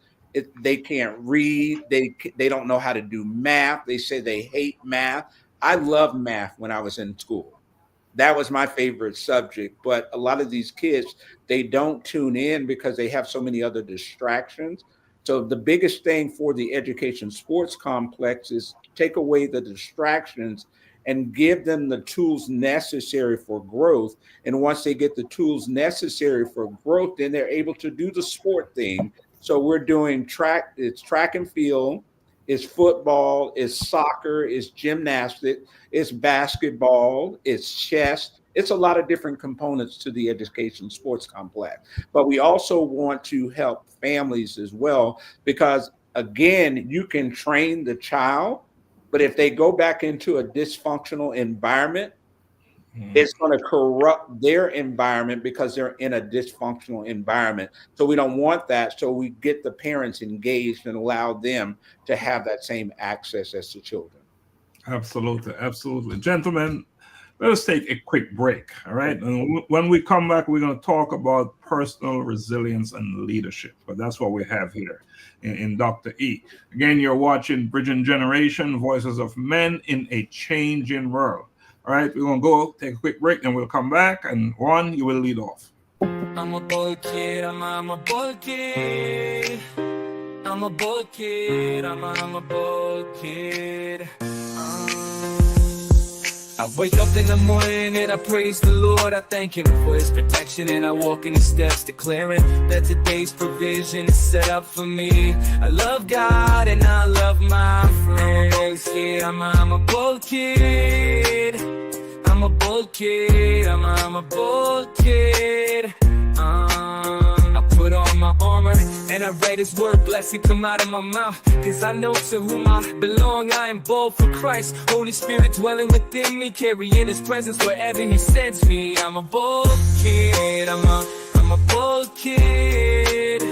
they can't read. They don't know how to do math. They say they hate math. I loved math when I was in school. That was my favorite subject. But a lot of these kids, they don't tune in because they have so many other distractions. So the biggest thing for the education sports complex is take away the distractions and give them the tools necessary for growth. And once they get the tools necessary for growth, then they're able to do the sport thing. So we're doing track, it's track and field, it's football, it's soccer, it's gymnastics, it's basketball, it's chess. It's a lot of different components to the education sports complex. But we also want to help families as well, because again, you can train the child, but if they go back into a dysfunctional environment, it's going to corrupt their environment because they're in a dysfunctional environment. So we don't want that. So we get the parents engaged and allow them to have that same access as the children. Absolutely. Absolutely. Gentlemen, let us take a quick break. All right. And when we come back, we're going to talk about personal resilience and leadership. But that's what we have here in Dr. E. Again, you're watching Bridging Generation, Voices of Men in a Changing World. All right. We're going to go take a quick break and we'll come back. And Juan, you will lead off. I'm a boy kid. I'm a boy kid. I'm a boy kid. I'm a boy kid. I wake up in the morning and I praise the Lord. I thank him for his protection and I walk in his steps, declaring that today's provision is set up for me. I love God and I love my friends. Yeah, I'm a bold kid. I'm a bold kid. I'm a bold kid. I put on my armor and I read his word, blessing come out of my mouth. Cause I know to whom I belong. I am bold for Christ, Holy Spirit dwelling within me, carrying his presence wherever he sends me. I'm a bold kid. I'm a bold kid.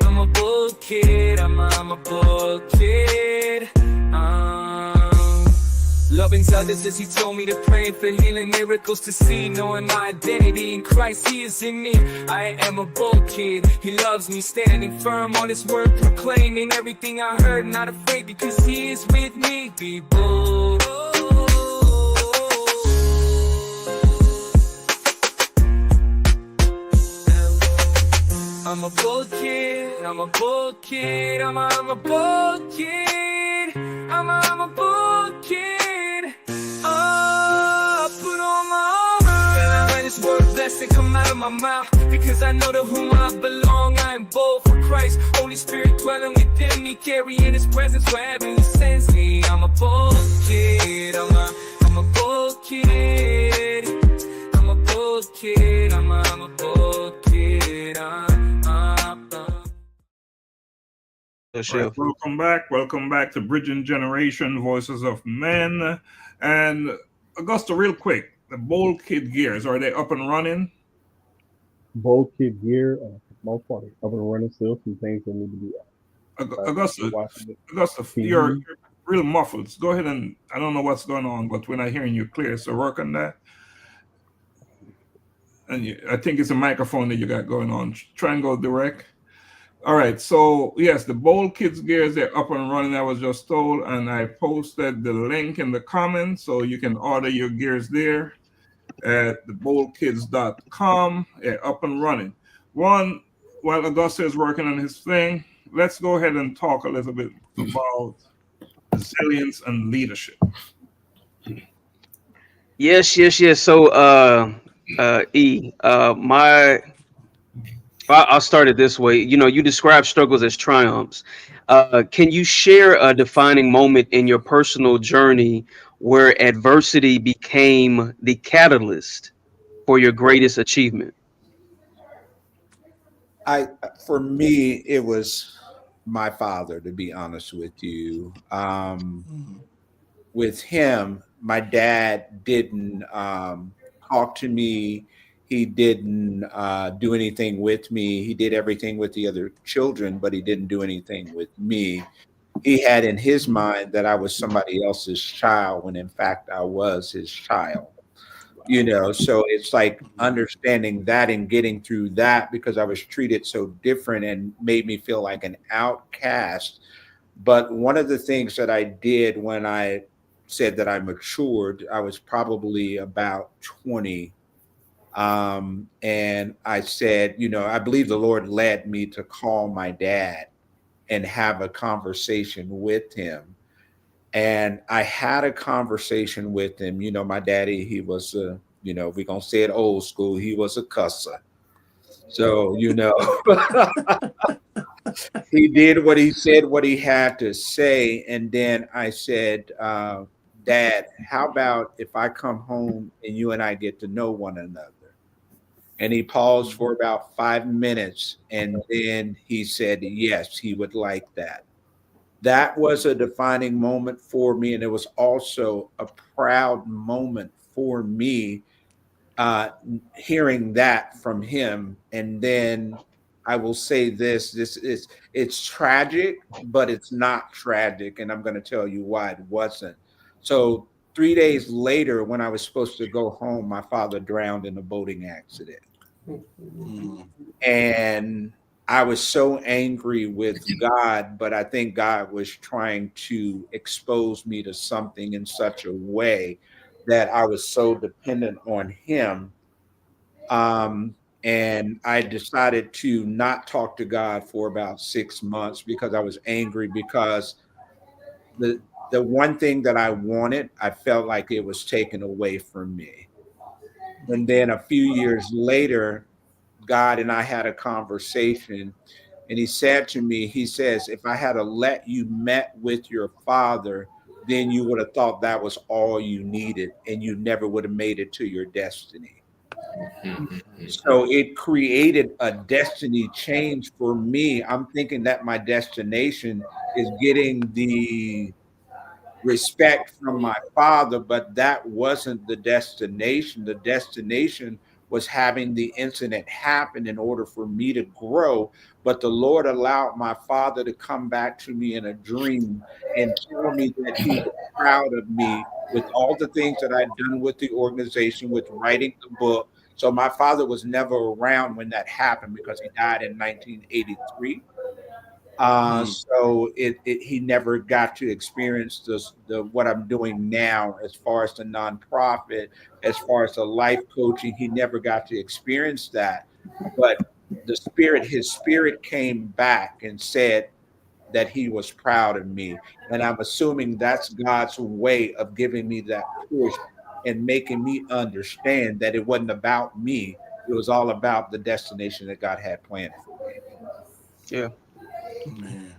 I'm a bold kid. I'm a bold kid. Loving others as he told me to pray for healing, miracles to see, knowing my identity in Christ, he is in me. I am a bold kid, he loves me, standing firm on his word, proclaiming everything I heard, not afraid because he is with me. Be bold. I'm a bold kid, I'm a bold kid, I'm a bold kid, I'm a bold kid. I put on my armor and I read his word, blessing come out of my mouth. Because I know to whom I belong. I am bold for Christ, Holy Spirit dwelling within me, carrying his presence wherever he sends me. I'm a bold kid, I'm a bold kid, I'm a bold kid, I'm a bold kid. Right, welcome back to Bridging Generation, Voices of Men. And Augusta, real quick, the Bold Kid gears, are they up and running? Bold kid gear, most part, up and running. Still some things that need to be. Augusta, you're real muffled. Go ahead and, I don't know what's going on, but we're not hearing you clear. So work on that. And I think it's a microphone that you got going on. Try and go direct. All right, so yes, the Bold Kids gears, they're up and running, I was just told, and I posted the link in the comments, so you can order your gears there at theboldkids.com. They're up and running. Juan, while Augusta is working on his thing, let's go ahead and talk a little bit about resilience and leadership. Yes. So, I'll start it this way. You know, you describe struggles as triumphs. Can you share a defining moment in your personal journey where adversity became the catalyst for your greatest achievement? For me, it was my father, to be honest with you. With him, my dad didn't talk to me. He didn't do anything with me. He did everything with the other children, but he didn't do anything with me. He had in his mind that I was somebody else's child when in fact I was his child. You know, so it's like understanding that and getting through that, because I was treated so different and made me feel like an outcast. But one of the things that I did when I said that I matured, I was probably about 20. And I said, you know, I believe the Lord led me to call my dad and have a conversation with him. And I had a conversation with him. You know, my daddy, he was, you know, we're going to say it old school, he was a cusser. So, you know, he did what he said, what he had to say. And then I said, Dad, how about if I come home and you and I get to know one another? And he paused for about 5 minutes. And then he said, yes, he would like that. That was a defining moment for me. And it was also a proud moment for me, hearing that from him. And then I will say it's tragic, but it's not tragic. And I'm going to tell you why it wasn't. So 3 days later, when I was supposed to go home, my father drowned in a boating accident. And I was so angry with God, but I think God was trying to expose me to something in such a way that I was so dependent on him. And I decided to not talk to God for about 6 months because I was angry, because the one thing that I wanted, I felt like it was taken away from me. And then a few years later, God and I had a conversation, and he said to me, he says, if I had to let you met with your father, then you would have thought that was all you needed, and you never would have made it to your destiny. So it created a destiny change for me. I'm thinking that my destination is getting the respect from my father, but that wasn't the destination. The destination was having the incident happen in order for me to grow. But the Lord allowed my father to come back to me in a dream and tell me that he was proud of me with all the things that I'd done with the organization, with writing the book. So my father was never around when that happened because he died in 1983. So he never got to experience the what I'm doing now as far as the nonprofit, as far as the life coaching. He never got to experience that. But his spirit came back and said that he was proud of me. And I'm assuming that's God's way of giving me that push and making me understand that it wasn't about me. It was all about the destination that God had planned for me. Yeah. Man,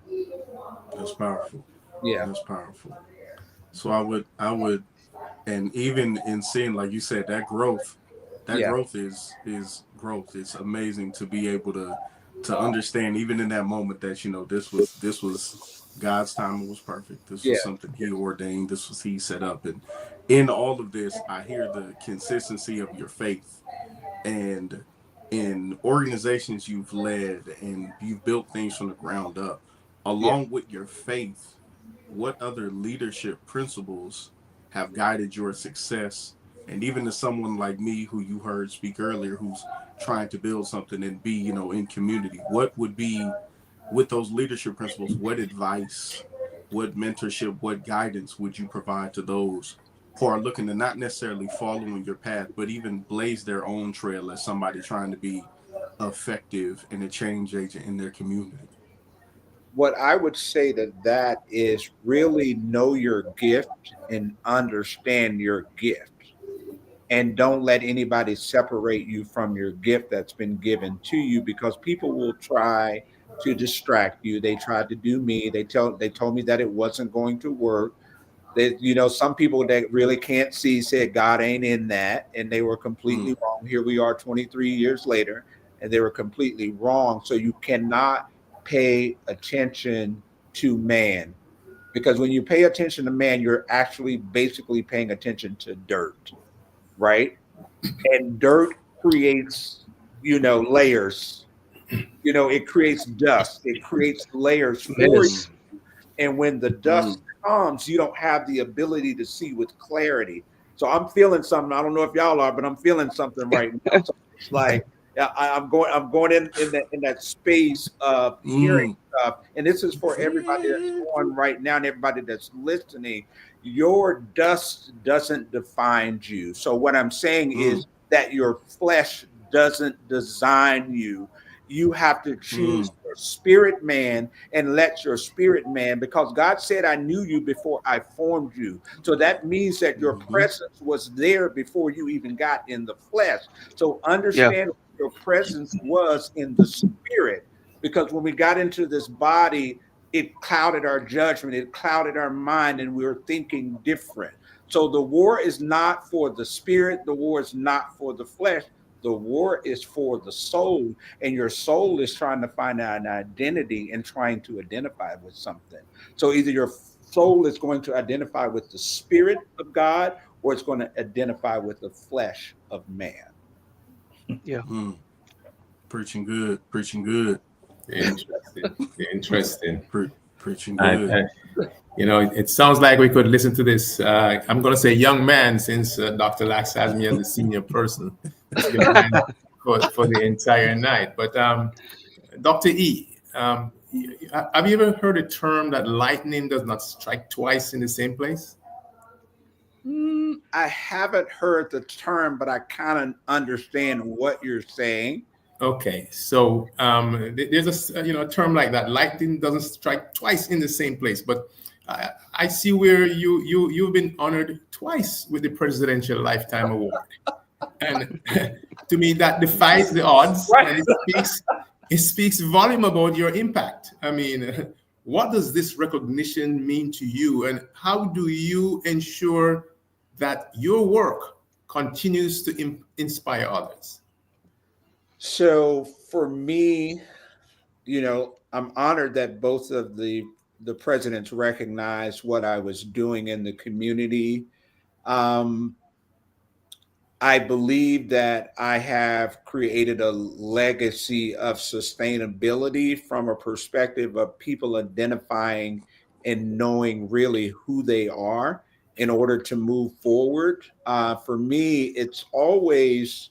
that's powerful. Yeah, that's powerful. So I would, and even in seeing, like you said, that growth is growth. It's amazing to be able to understand, even in that moment, that this was God's timing was perfect. This was something He ordained. This was He set up, and in all of this, I hear the consistency of your faith. And in organizations you've led and you've built things from the ground up, along with your faith, what other leadership principles have guided your success? And even to someone like me, who you heard speak earlier, who's trying to build something and be, in community, what would be, with those leadership principles, what advice, what mentorship, what guidance would you provide to those who are looking to not necessarily follow in your path, but even blaze their own trail as somebody trying to be effective and a change agent in their community? What I would say to that is really know your gift and understand your gift. And don't let anybody separate you from your gift that's been given to you, because people will try to distract you. They tried to do me. They told me that it wasn't going to work. Some people that really can't see said God ain't in that, and they were completely wrong. Here we are 23 years later, and they were completely wrong. So you cannot pay attention to man, because when you pay attention to man, you're actually basically paying attention to dirt, right? And dirt creates, layers. It creates dust. It creates layers for you. And when the dust comes, you don't have the ability to see with clarity. So I'm feeling something. I don't know if y'all are, but I'm feeling something right now. So it's like I'm going in that space of hearing stuff. And this is for everybody that's on right now and everybody that's listening. Your dust doesn't define you. So what I'm saying is that your flesh doesn't design you. You have to choose your spirit man and let your spirit man, because God said, I knew you before I formed you. So that means that your presence was there before you even got in the flesh. So understand what your presence was in the spirit, because when we got into this body, it clouded our judgment, it clouded our mind, and we were thinking different. So the war is not for the spirit, the war is not for the flesh. The war is for the soul, and your soul is trying to find out an identity and trying to identify with something. So either your soul is going to identify with the spirit of God, or it's going to identify with the flesh of man. Yeah. Preaching good. Interesting. Preaching good. It sounds like we could listen to this. I'm going to say young man, since Dr. Lax has me as a senior person for the entire night. But Dr. E, have you ever heard a term that lightning does not strike twice in the same place? I haven't heard the term, but I kind of understand what you're saying. Okay, so there's a term like that. Lightning doesn't strike twice in the same place, but I see where you've been honored twice with the Presidential Lifetime Award, and to me that defies the odds, and it speaks volume about your impact. I mean, what does this recognition mean to you, and how do you ensure that your work continues to inspire others? So for me, I'm honored that both of the presidents recognized what I was doing in the community. I believe that I have created a legacy of sustainability from a perspective of people identifying and knowing really who they are in order to move forward. For me, it's always,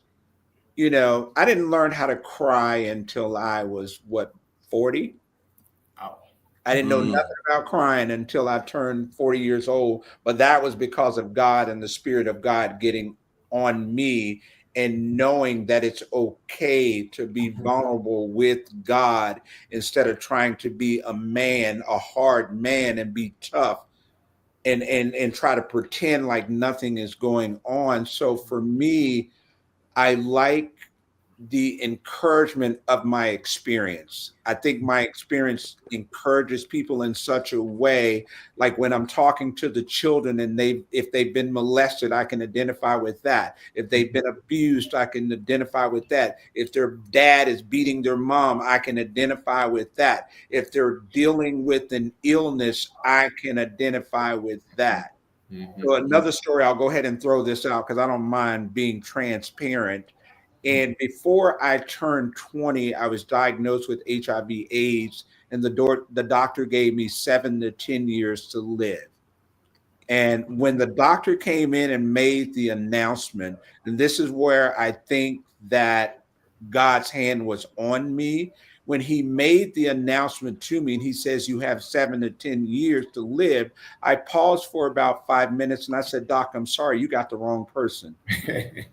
I didn't learn how to cry until I was 40. I didn't know nothing about crying until I turned 40 years old, but that was because of God and the Spirit of God getting on me and knowing that it's okay to be vulnerable with God instead of trying to be a man, a hard man, and be tough and try to pretend like nothing is going on. So for me, I like the encouragement of my experience. I think my experience encourages people in such a way, like when I'm talking to the children and if they've been molested, I can identify with that. If they've been abused, I can identify with that. If their dad is beating their mom, I can identify with that. If they're dealing with an illness, I can identify with that. So another story, I'll go ahead and throw this out because I don't mind being transparent. And before I turned 20, I was diagnosed with HIV/AIDS, and the doctor gave me 7 to 10 years to live. And when the doctor came in and made the announcement, and this is where I think that God's hand was on me, when he made the announcement to me and he says, you have 7 to 10 years to live, I paused for about 5 minutes and I said, Doc, I'm sorry, you got the wrong person.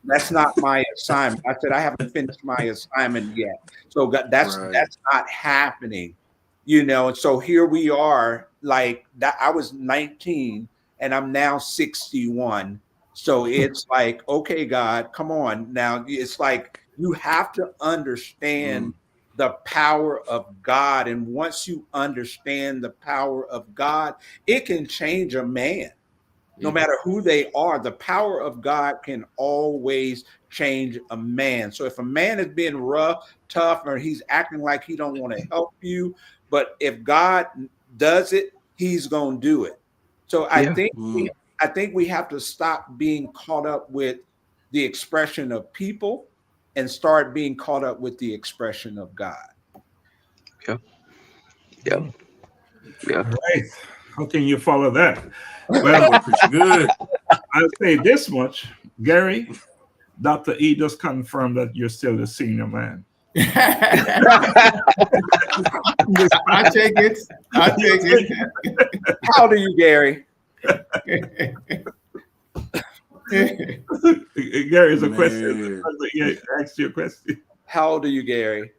That's not my assignment. I said, I haven't finished my assignment yet. So that's not happening, and so here we are, like that. I was 19 and I'm now 61. So it's like, okay, God, come on. Now it's like, you have to understand the power of God. And once you understand the power of God, it can change a man. No matter who they are, the power of God can always change a man. So if a man is being rough, tough, or he's acting like he don't want to help you, but if God does it, he's going to do it. So I think we have to stop being caught up with the expression of people and start being caught up with the expression of God. Yeah. All right. How can you follow that? Well, pretty good. I'll say this much, Gary. Dr. E just confirmed that you're still the senior man. I take it. How old are you, Gary? Gary's a question. Yeah, asked you a question. How old are you, Gary?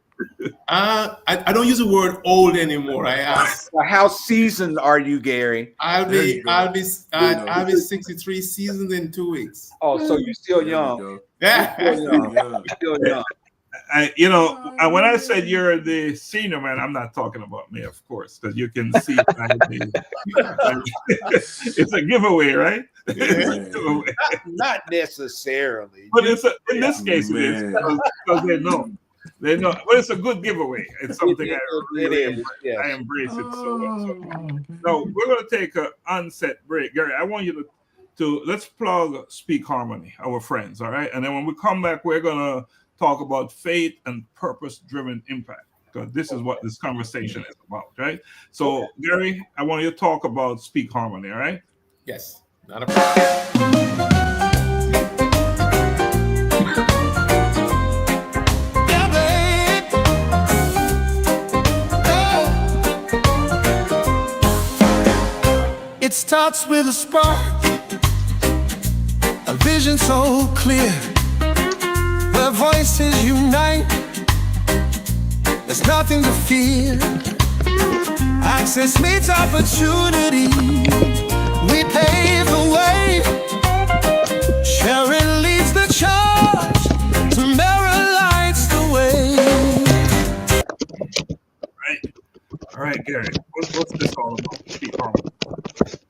I don't use the word old anymore. I ask. How seasoned are you, Gary? I'll be 63 seasoned in 2 weeks. Oh, so you're still young. Yeah. Still young. When I said you're the senior man, I'm not talking about me, of course, because you can see it's a giveaway, right? Not necessarily. But in this case, it is because they know. But it's a good giveaway. It's something I embrace it so much. So we're going to take an onset break. Gary, I want you to let's plug Speak Harmony, our friends, all right? And then when we come back, we're going to talk about faith and purpose-driven impact, because this is what this conversation is about, right? So, Gary, I want you to talk about Speak Harmony, all right? Yes, not a problem. It starts with a spark, a vision so clear, where voices unite, there's nothing to fear. Access meets opportunity, we pave the way, sharing leads the charge, tomorrow lights the way. All right, Gary, what's this all about? Speak harmony.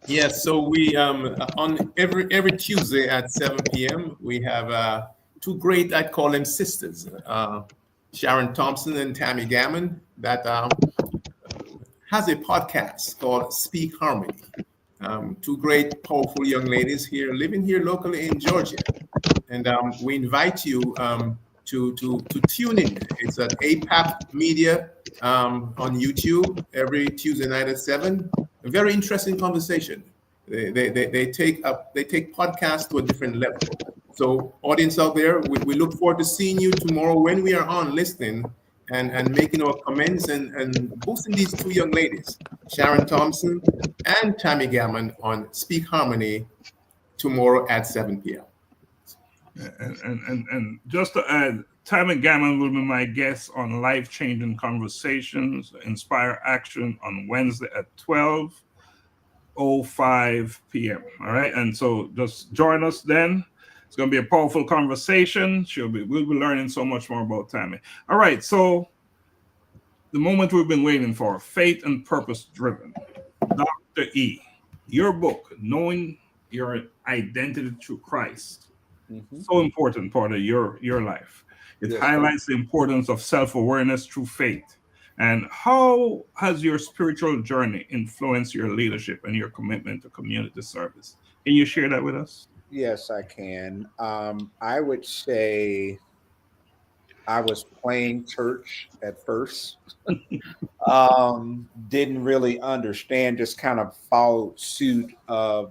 Yes, so we on every Tuesday at 7 p.m. we have two great, I'd call them sisters, Sharon Thompson and Tammy Gammon, that has a podcast called Speak Harmony. Two great, powerful young ladies here, living here locally in Georgia, and we invite you to tune in. It's at APAP Media on YouTube every Tuesday night at 7. A very interesting conversation. They take podcasts to a different level. So audience out there, we look forward to seeing you tomorrow when we are on listening and making our comments and boosting these two young ladies, Sharon Thompson and Tammy Gammon, on Speak Harmony tomorrow at 7 p.m. And just to add, Tammy Gammon will be my guest on Life-Changing Conversations, Inspire Action on Wednesday at 12:05 p.m. All right, and so just join us then. It's going to be a powerful conversation. We'll be learning so much more about Tammy. All right, so the moment we've been waiting for, faith and purpose driven. Dr. E, your book, Knowing Your Identity Through Christ, so important part of your life. It highlights the importance of self-awareness through faith. And how has your spiritual journey influenced your leadership and your commitment to community service? Can you share that with us? Yes, I can. I would say I was playing church at first. Didn't really understand, just kind of followed suit of,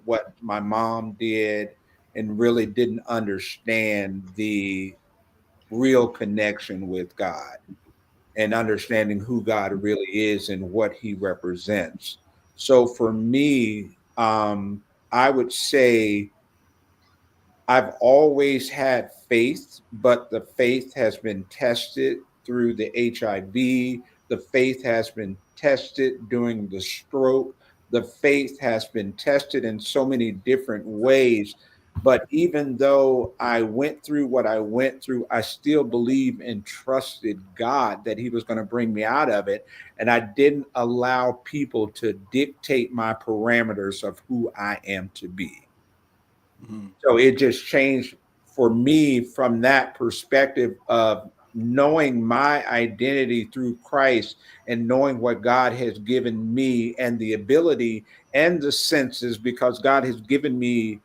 what my mom did, and really didn't understand the real connection with God and understanding who God really is and what he represents. So for me, I would say I've always had faith, but the faith has been tested through the HIV. The faith has been tested during the stroke. The faith has been tested in so many different ways. But even though I went through what I went through, I still believe and trusted God that he was going to bring me out of it. And I didn't allow people to dictate my parameters of who I am to be. So it just changed for me from that perspective of knowing my identity through Christ and knowing what God has given me and the ability and the senses, because God has given me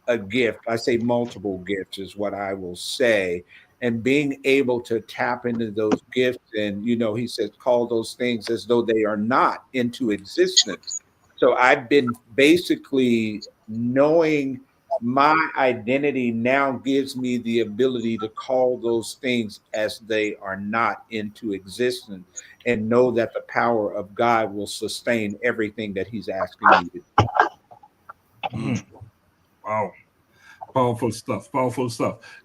a gift. I say multiple gifts is what I will say. And being able to tap into those gifts, and he says, call those things as though they are not into existence. So I've been basically knowing my identity now gives me the ability to call those things as they are not into existence, and know that the power of God will sustain everything that he's asking me to do. Wow. Powerful stuff.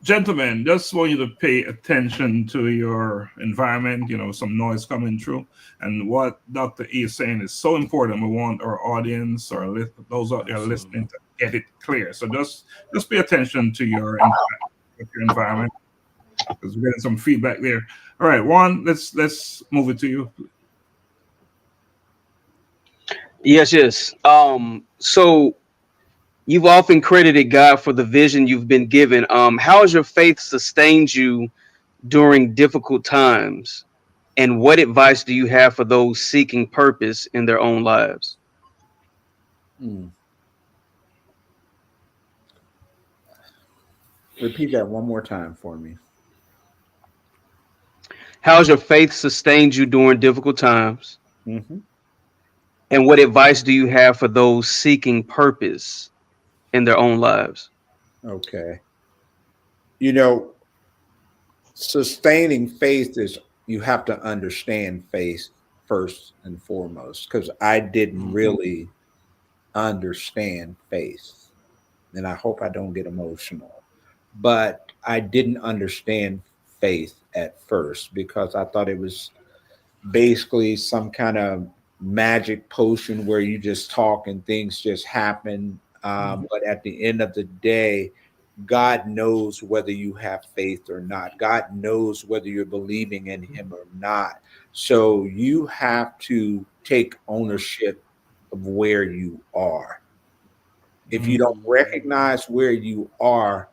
Gentlemen, just want you to pay attention to your environment, some noise coming through. And what Dr. E is saying is so important. We want our audience or those out there listening to get it clear. So just pay attention to your environment, because we're getting some feedback there. All right, Juan, let's move it to you. Yes. So you've often credited God for the vision you've been given. How has your faith sustained you during difficult times? And what advice do you have for those seeking purpose in their own lives? Repeat that one more time for me. How has your faith sustained you during difficult times? And what advice do you have for those seeking purpose in their own lives? Okay. Sustaining faith is, you have to understand faith first and foremost, because I didn't really understand faith. And I hope I don't get emotional, but I didn't understand faith at first, because I thought it was basically some kind of magic potion where you just talk and things just happen. But at the end of the day, God knows whether you have faith or not. God knows whether you're believing in him or not. So you have to take ownership of where you are. If you don't recognize where you are,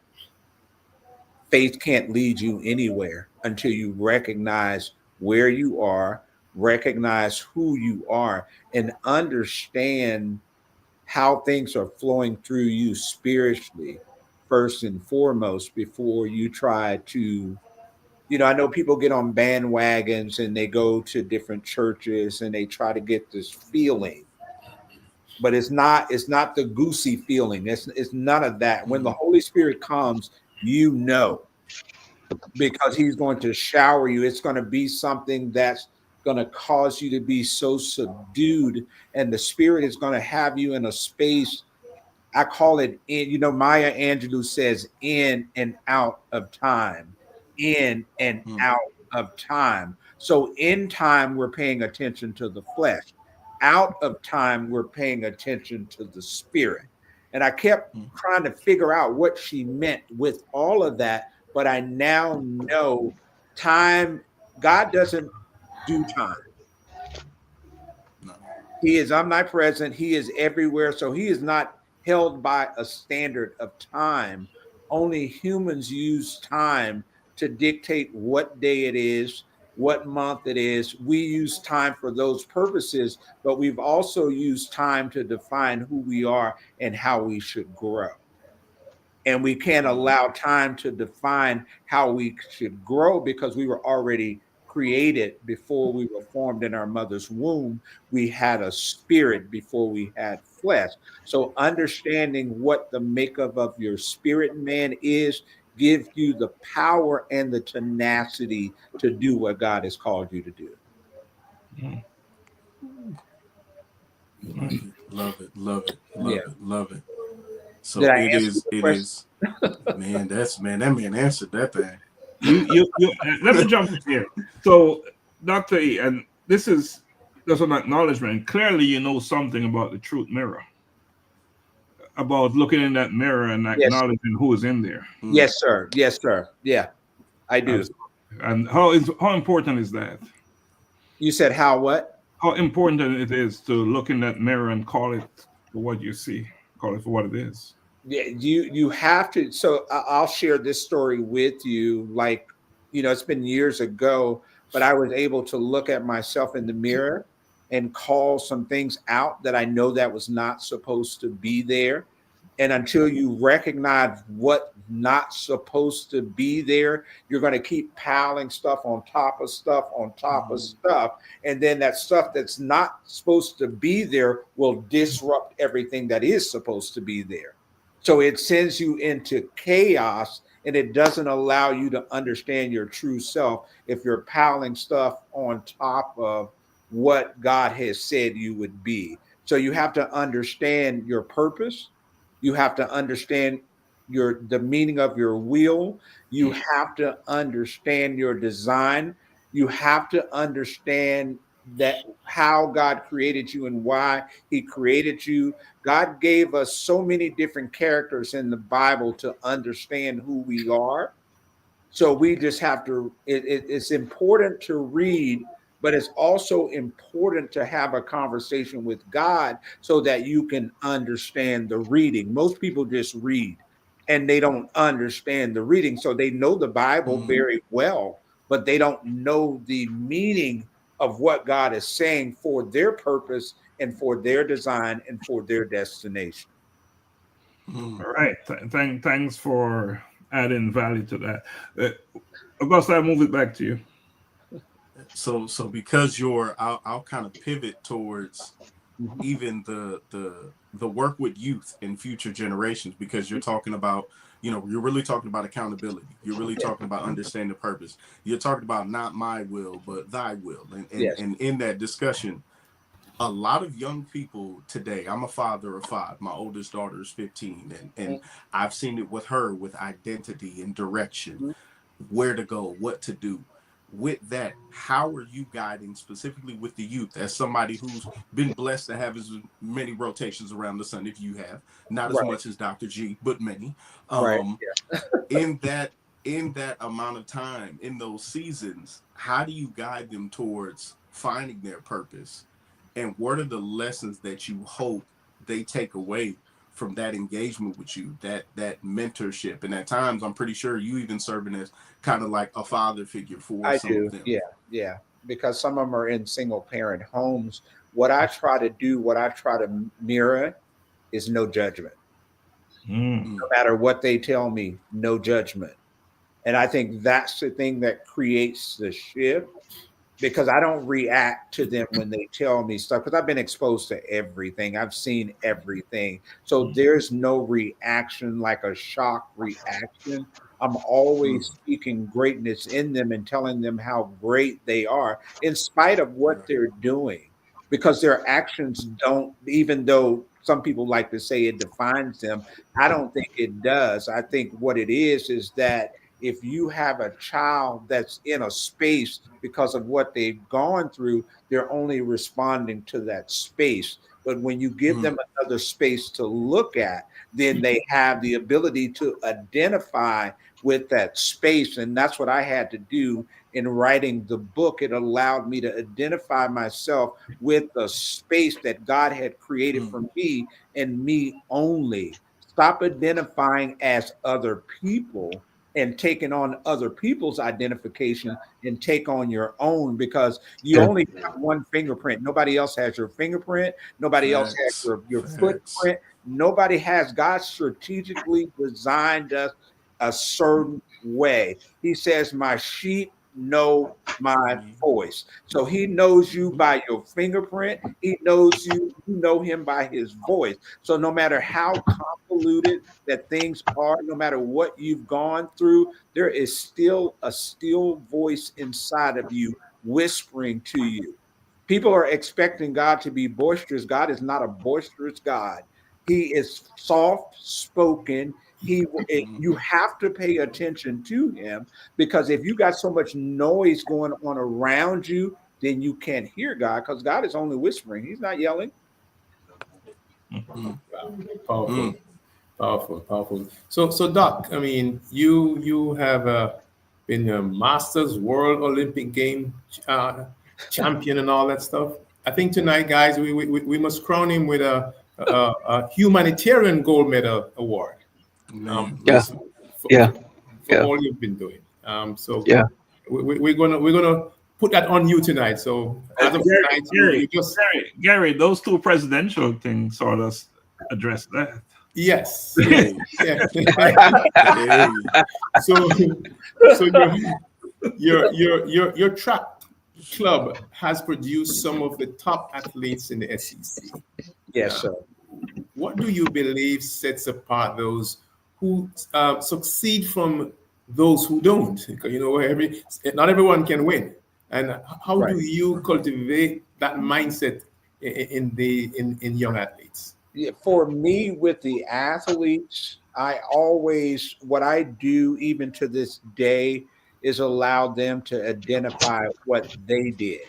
faith can't lead you anywhere until you recognize where you are, recognize who you are, and understand how things are flowing through you spiritually, first and foremost, before you try to, I know people get on bandwagons and they go to different churches and they try to get this feeling, but it's not the goosey feeling. It's none of that. When the Holy Spirit comes, because he's going to shower you. It's going to be something that's going to cause you to be so subdued, and the Spirit is going to have you in a space. I call it Maya Angelou says in and out of time, in and out of time. So in time, we're paying attention to the flesh. Out of time, we're paying attention to the spirit. And I kept trying to figure out what she meant with all of that. But I now know time, God doesn't do time. No. He is omnipresent. He is everywhere. So he is not held by a standard of time. Only humans use time to dictate what day it is, what month it is. We use time for those purposes, but we've also used time to define who we are and how we should grow. And we can't allow time to define how we should grow because we were already created before we were formed in our mother's womb. We had a spirit before we had flesh. So understanding what the makeup of your spirit man is gives you the power and the tenacity to do what God has called you to do. Love it. So Did I it answer is, your question? man, that man answered that thing. Let me jump in here. So, Dr. E, and this is just an acknowledgement. Clearly, you know something about the truth mirror, about looking in that mirror and acknowledging who is in there. Yes, sir. Yes, sir. Yeah, I do. And how important is that? You said how what? How important it is to look in that mirror and call it for what you see, call it for what it is. Yeah, you have to. So I'll share this story with you. Like, it's been years ago, but I was able to look at myself in the mirror and call some things out that I know that was not supposed to be there. And until you recognize what not supposed to be there, you're going to keep piling stuff on top of stuff on top of stuff. And then that stuff that's not supposed to be there will disrupt everything that is supposed to be there. So it sends you into chaos, and it doesn't allow you to understand your true self if you're piling stuff on top of what God has said you would be. So you have to understand your purpose. You have to understand the meaning of your will. You have to understand your design. You have to understand that how God created you and why he created you. God gave us so many different characters in the Bible to understand who we are. So we just have to, it's important to read, but it's also important to have a conversation with God so that you can understand the reading. Most people just read and they don't understand the reading. So they know the Bible very well, but they don't know the meaning of what God is saying for their purpose and for their design and for their destination. All right. Thanks for adding value to that. Augusta, I'll move it back to you. So because I'll kind of pivot towards even the work with youth and future generations, because you're talking about, you're really talking about accountability. You're really talking about understanding purpose. You're talking about not my will, but thy will. And in that discussion, a lot of young people today, I'm a father of 5. My oldest daughter is 15. And I've seen it with her with identity and direction, where to go, what to do. With that, how are you guiding specifically with the youth as somebody who's been blessed to have as many rotations around the sun, if you have, not as much as Dr. G, but many, in that in that amount of time, in those seasons, how do you guide them towards finding their purpose? And what are the lessons that you hope they take away from that engagement with you, that mentorship? And at times, I'm pretty sure you even serving as kind of like a father figure for some of them. Yeah. Because some of them are in single parent homes. What I try to do, what I try to mirror is no judgment. No matter what they tell me, no judgment. And I think that's the thing that creates the shift, because I don't react to them when they tell me stuff, because I've been exposed to everything. I've seen everything. So there's no reaction like a shock reaction. I'm always speaking greatness in them and telling them how great they are in spite of what they're doing, because their actions don't, even though some people like to say it defines them, I don't think it does. I think what it is that if you have a child that's in a space because of what they've gone through, they're only responding to that space. But when you give them another space to look at, then they have the ability to identify with that space. And that's what I had to do in writing the book. It allowed me to identify myself with the space that God had created for me and me only. Stop identifying as other people and taking on other people's identification and take on your own, because you only have one fingerprint. Nobody else has your fingerprint. Nobody else has your footprint. Nobody has. God strategically designed us a certain way. He says, my sheep know my voice. So he knows you by your fingerprint. He knows you, you know him by his voice. So no matter how convoluted that things are, no matter what you've gone through, there is still a still voice inside of you whispering to you. People are expecting God to be boisterous. God is not a boisterous God. He is soft spoken. You have to pay attention to him, because if you got so much noise going on around you, then you can't hear God, because God is only whispering. He's not yelling. Powerful. So Doc, I mean, you have been a Masters World Olympic game champion and all that stuff. I think tonight, guys, we must crown him with a humanitarian gold medal award. For all you've been doing. We're gonna put that on you tonight. So as of tonight, Gary, those two presidential things sort of address that. Yes. So your track club has produced some of the top athletes in the SEC. Yes, sir. What do you believe sets apart those who succeed from those who don't? Because not everyone can win. And how do you cultivate that mindset in young athletes? Yeah, for me, with the athletes, what I do even to this day is allow them to identify what they did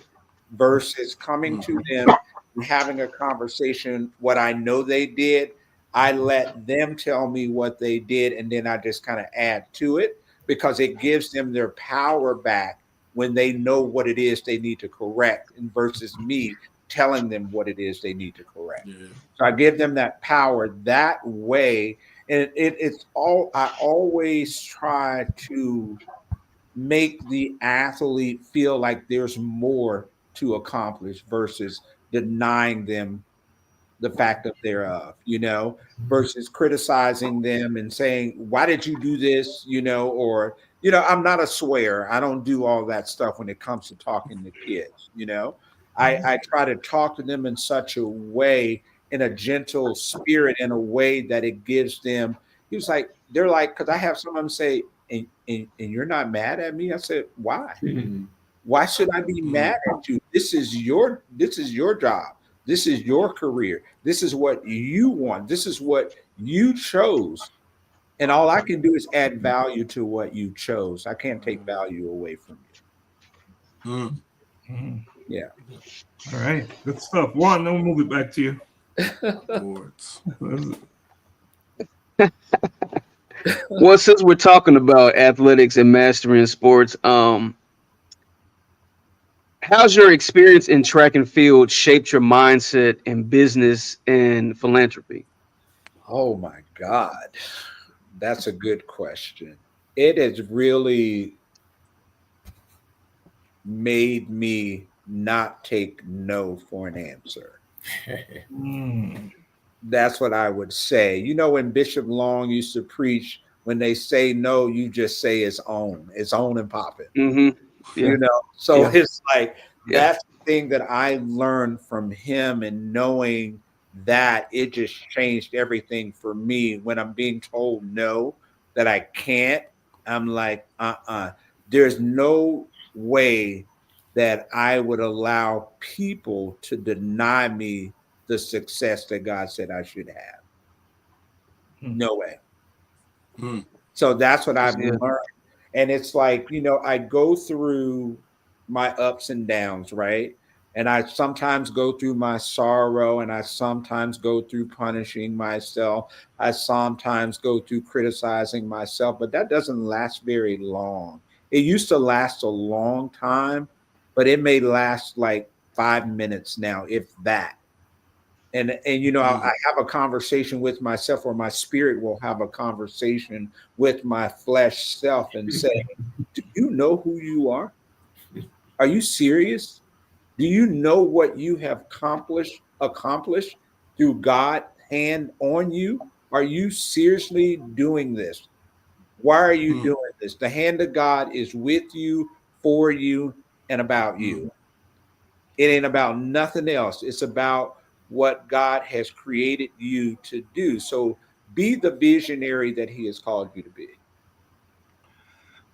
versus coming to them and having a conversation. What I know they did, I let them tell me what they did, and then I just kind of add to it, because it gives them their power back when they know what it is they need to correct, and versus me telling them what it is they need to correct. So I give them that power that way. And I always try to make the athlete feel like there's more to accomplish versus denying them the fact of thereof, versus criticizing them and saying, why did you do this? Or, I'm not a swear. I don't do all that stuff when it comes to talking to kids, I try to talk to them in such a way, in a gentle spirit, in a way that it gives them. They're like, because I have some of them say, and you're not mad at me? I said, why? Why should I be mad at you? This is your job. This is your career. This is what you want. This is what you chose. And all I can do is add value to what you chose. I can't take value away from you. Yeah. All right. Good stuff. Juan, then we'll move it back to you. Well, since we're talking about athletics and mastering sports, how's your experience in track and field shaped your mindset in business and philanthropy? Oh my God. That's a good question. It has really made me not take no for an answer. That's what I would say. You know, when Bishop Long used to preach, when they say no, you just say it's on and popping. Mm-hmm. Yeah. You know, so Yeah. it's like Yeah. that's the thing that I learned from him, and knowing that it just changed everything for me. When I'm being told no, that I can't, I'm like, there's no way that I would allow people to deny me the success that God said I should have. No way. Mm. So that's what I've Yeah. learned. And it's like, you know, I go through my ups and downs, right? And I sometimes go through my sorrow, and I sometimes go through punishing myself. I sometimes go through criticizing myself, but that doesn't last very long. It used to last a long time, but it may last like 5 minutes now, if that. And you know, I have a conversation with myself, or my spirit will have a conversation with my flesh self and say, do you know who you are you serious? Do you know what you have accomplished through God's hand on you? Are you seriously doing this? Why are you doing this? The hand of God is with you, for you, and about you. It ain't about nothing else. It's about what God has created you to do. So be the visionary that He has called you to be.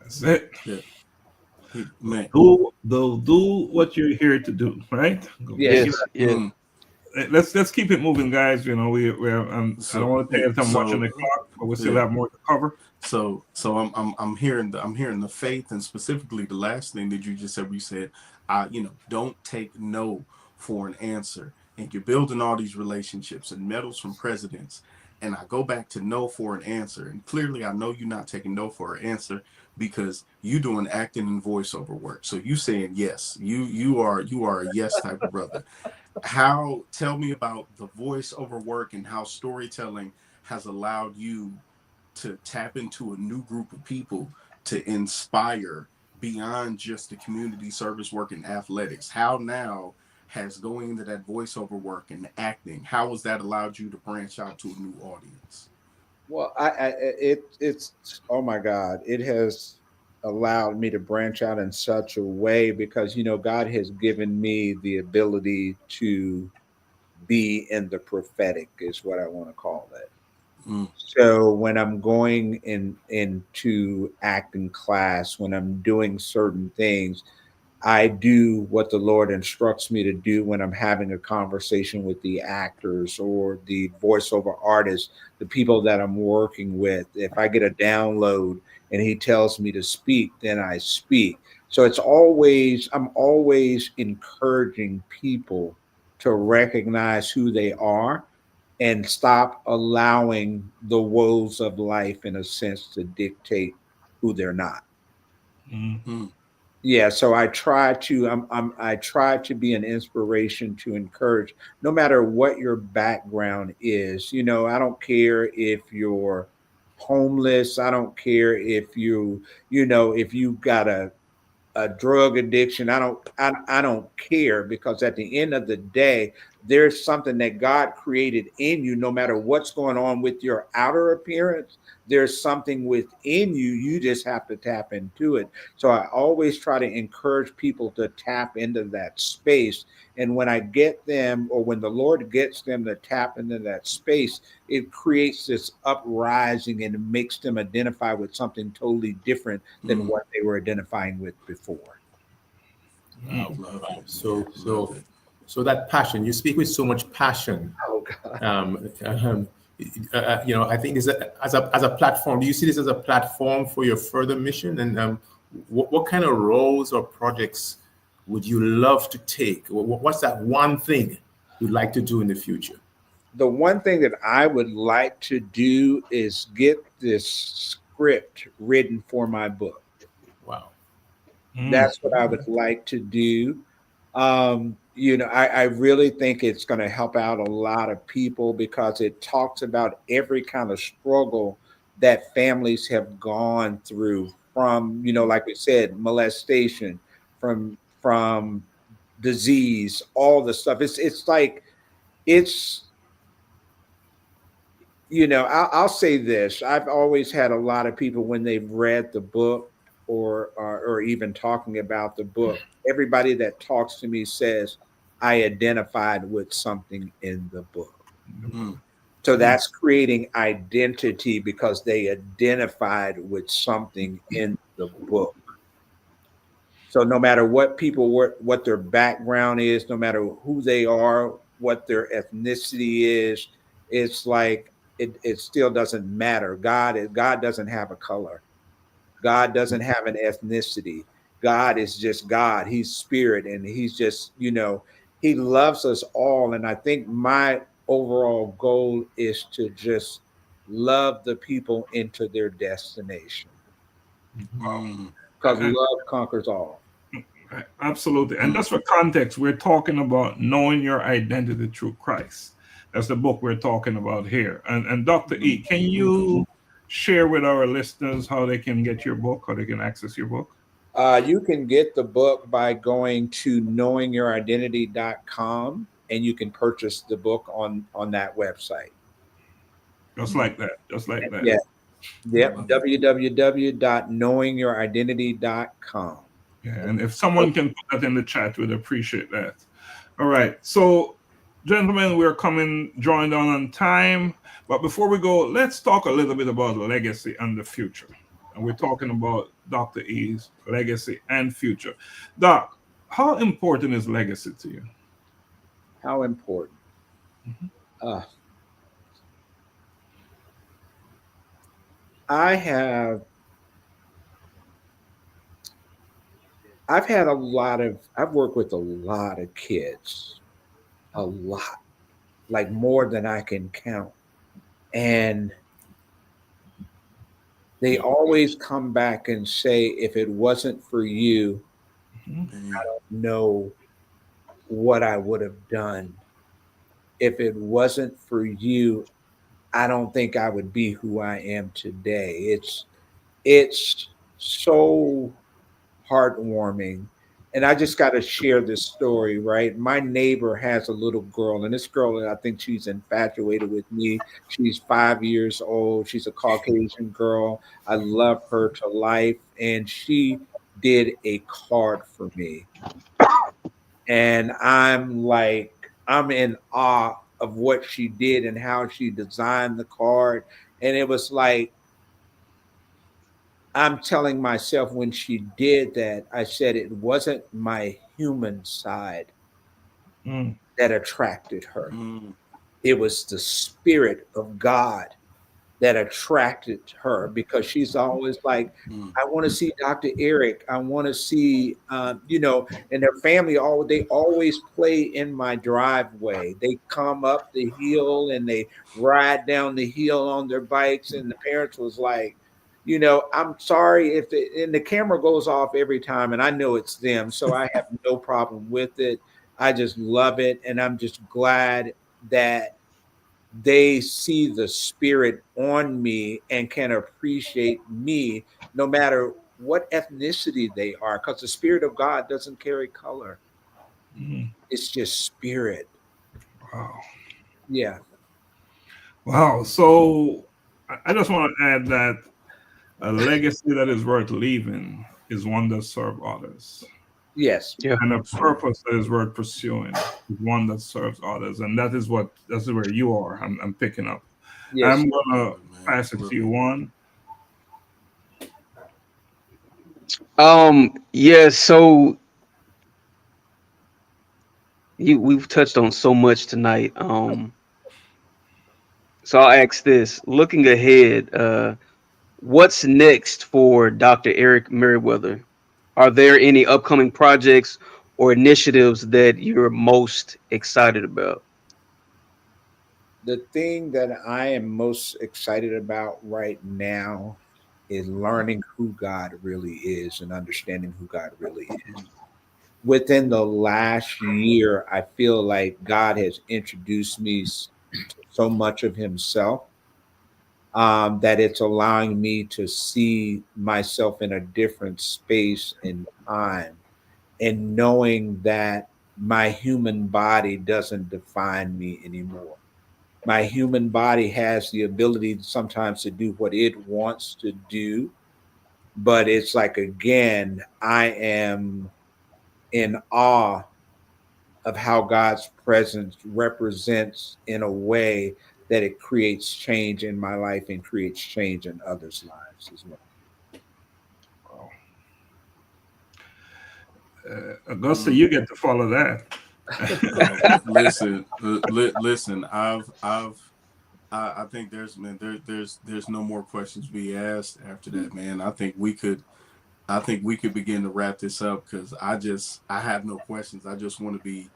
That's it. Yeah. Man. Do what you're here to do, right? Go make Yes. it Yes. happen. Let's keep it moving, guys. You know, I don't want to take time watching the clock, but we still have more to cover. So I'm hearing the faith, and specifically the last thing that you just said. We said, don't take no for an answer, and you're building all these relationships and medals from presidents. And I go back to no for an answer, and clearly I know you're not taking no for an answer, because you doing acting and voiceover work. So you saying yes, you are a yes type of brother. Tell me about the voiceover work and how storytelling has allowed you to tap into a new group of people to inspire beyond just the community service work and athletics. How now has going into that voiceover work and acting, how has that allowed you to branch out to a new audience? Well, it's oh my God, it has allowed me to branch out in such a way, because you know God has given me the ability to be in the prophetic, is what I want to call it. So when I'm going into acting class, when I'm doing certain things, I do what the Lord instructs me to do when I'm having a conversation with the actors or the voiceover artists, the people that I'm working with. If I get a download and He tells me to speak, then I speak. So I'm always encouraging people to recognize who they are and stop allowing the woes of life, in a sense, to dictate who they're not. Yeah, so I try to I try to be an inspiration to encourage, no matter what your background is. You know, I don't care if you're homeless. I don't care if if you've got a drug addiction. I don't care, because at the end of the day, there's something that God created in you. No matter what's going on with your outer appearance, there's something within you. You just have to tap into it. So I always try to encourage people to tap into that space. And when I get them, or when the Lord gets them to tap into that space, it creates this uprising and it makes them identify with something totally different than what they were identifying with before. So that passion, you speak with so much passion. Oh God. I think this as a platform. Do you see this as a platform for your further mission? And what kind of roles or projects would you love to take? What's that one thing you'd like to do in the future? the one thing that I would like to do is get this script written for my book. Wow. That's what I would like to do. I really think it's going to help out a lot of people because it talks about every kind of struggle that families have gone through from, like we said, molestation, from disease, all the stuff. It's like it's I'll say this. I've always had a lot of people when they've read the book or even talking about the book, everybody that talks to me says, I identified with something in the book. So that's creating identity because they identified with something in the book. So no matter what what their background is, no matter who they are, what their ethnicity is, it's like it still doesn't matter. God doesn't have a color. God doesn't have an ethnicity. God is just God. He's spirit, and he's just, he loves us all. And I think my overall goal is to just love the people into their destination. Because love conquers all. Absolutely. And just for context, we're talking about knowing your identity through Christ. That's the book we're talking about here. And Dr. E, can you share with our listeners how they can get your book, how they can access your book? You can get the book by going to knowingyouridentity.com, and you can purchase the book on that website. Just like that. Just like that. Yeah. Yep. www.knowingyouridentity.com. Yeah, and if someone can put that in the chat, we'd appreciate that. All right. So, gentlemen, we're drawing down on time. But before we go, let's talk a little bit about legacy and the future. And we're talking about Dr. E's legacy and future. Doc, how important is legacy to you? How important? I've worked with a lot of kids, a lot, like more than I can count. And they always come back and say, if it wasn't for you, I don't know what I would have done. If it wasn't for you, I don't think I would be who I am today. It's so heartwarming. And I just got to share this story, right? My neighbor has a little girl, and this girl, I think she's infatuated with me. She's 5 years old. She's a Caucasian girl. I love her to life. And she did a card for me. And I'm in awe of what she did and how she designed the card. And it was like, I'm telling myself when she did that, I said it wasn't my human side that attracted her. It was the spirit of God that attracted her, because she's always like, I want to see Dr. Eric. I want to see, and their family, they always play in my driveway. They come up the hill and they ride down the hill on their bikes. And the parents was like, I'm sorry if the camera goes off every time, and I know it's them, so I have no problem with it. I just love it, and I'm just glad that they see the spirit on me and can appreciate me no matter what ethnicity they are, because the spirit of God doesn't carry color. It's just spirit. Wow. Yeah. Wow. So I just want to add that a legacy that is worth leaving is one that serves others. Yes. Yeah. And a purpose that is worth pursuing is one that serves others. And that is where you are. I'm picking up. Yes. I'm gonna pass it to you, Juan. Yeah, so we've touched on so much tonight. So I'll ask this: looking ahead, what's next for Dr. Eric Merriweather? Are there any upcoming projects or initiatives that you're most excited about? the thing that I am most excited about right now is learning who God really is and understanding who God really is. Within the last year, I feel like God has introduced me to so much of Himself that it's allowing me to see myself in a different space and time, and knowing that my human body doesn't define me anymore. My human body has the ability sometimes to do what it wants to do, but it's like, again, I am in awe of how God's presence represents in a way that it creates change in my life and creates change in others' lives as well. Augusta, you get to follow that. Listen. I think there's no more questions to be asked after that, man. I think we could begin to wrap this up because I have no questions. I just want to be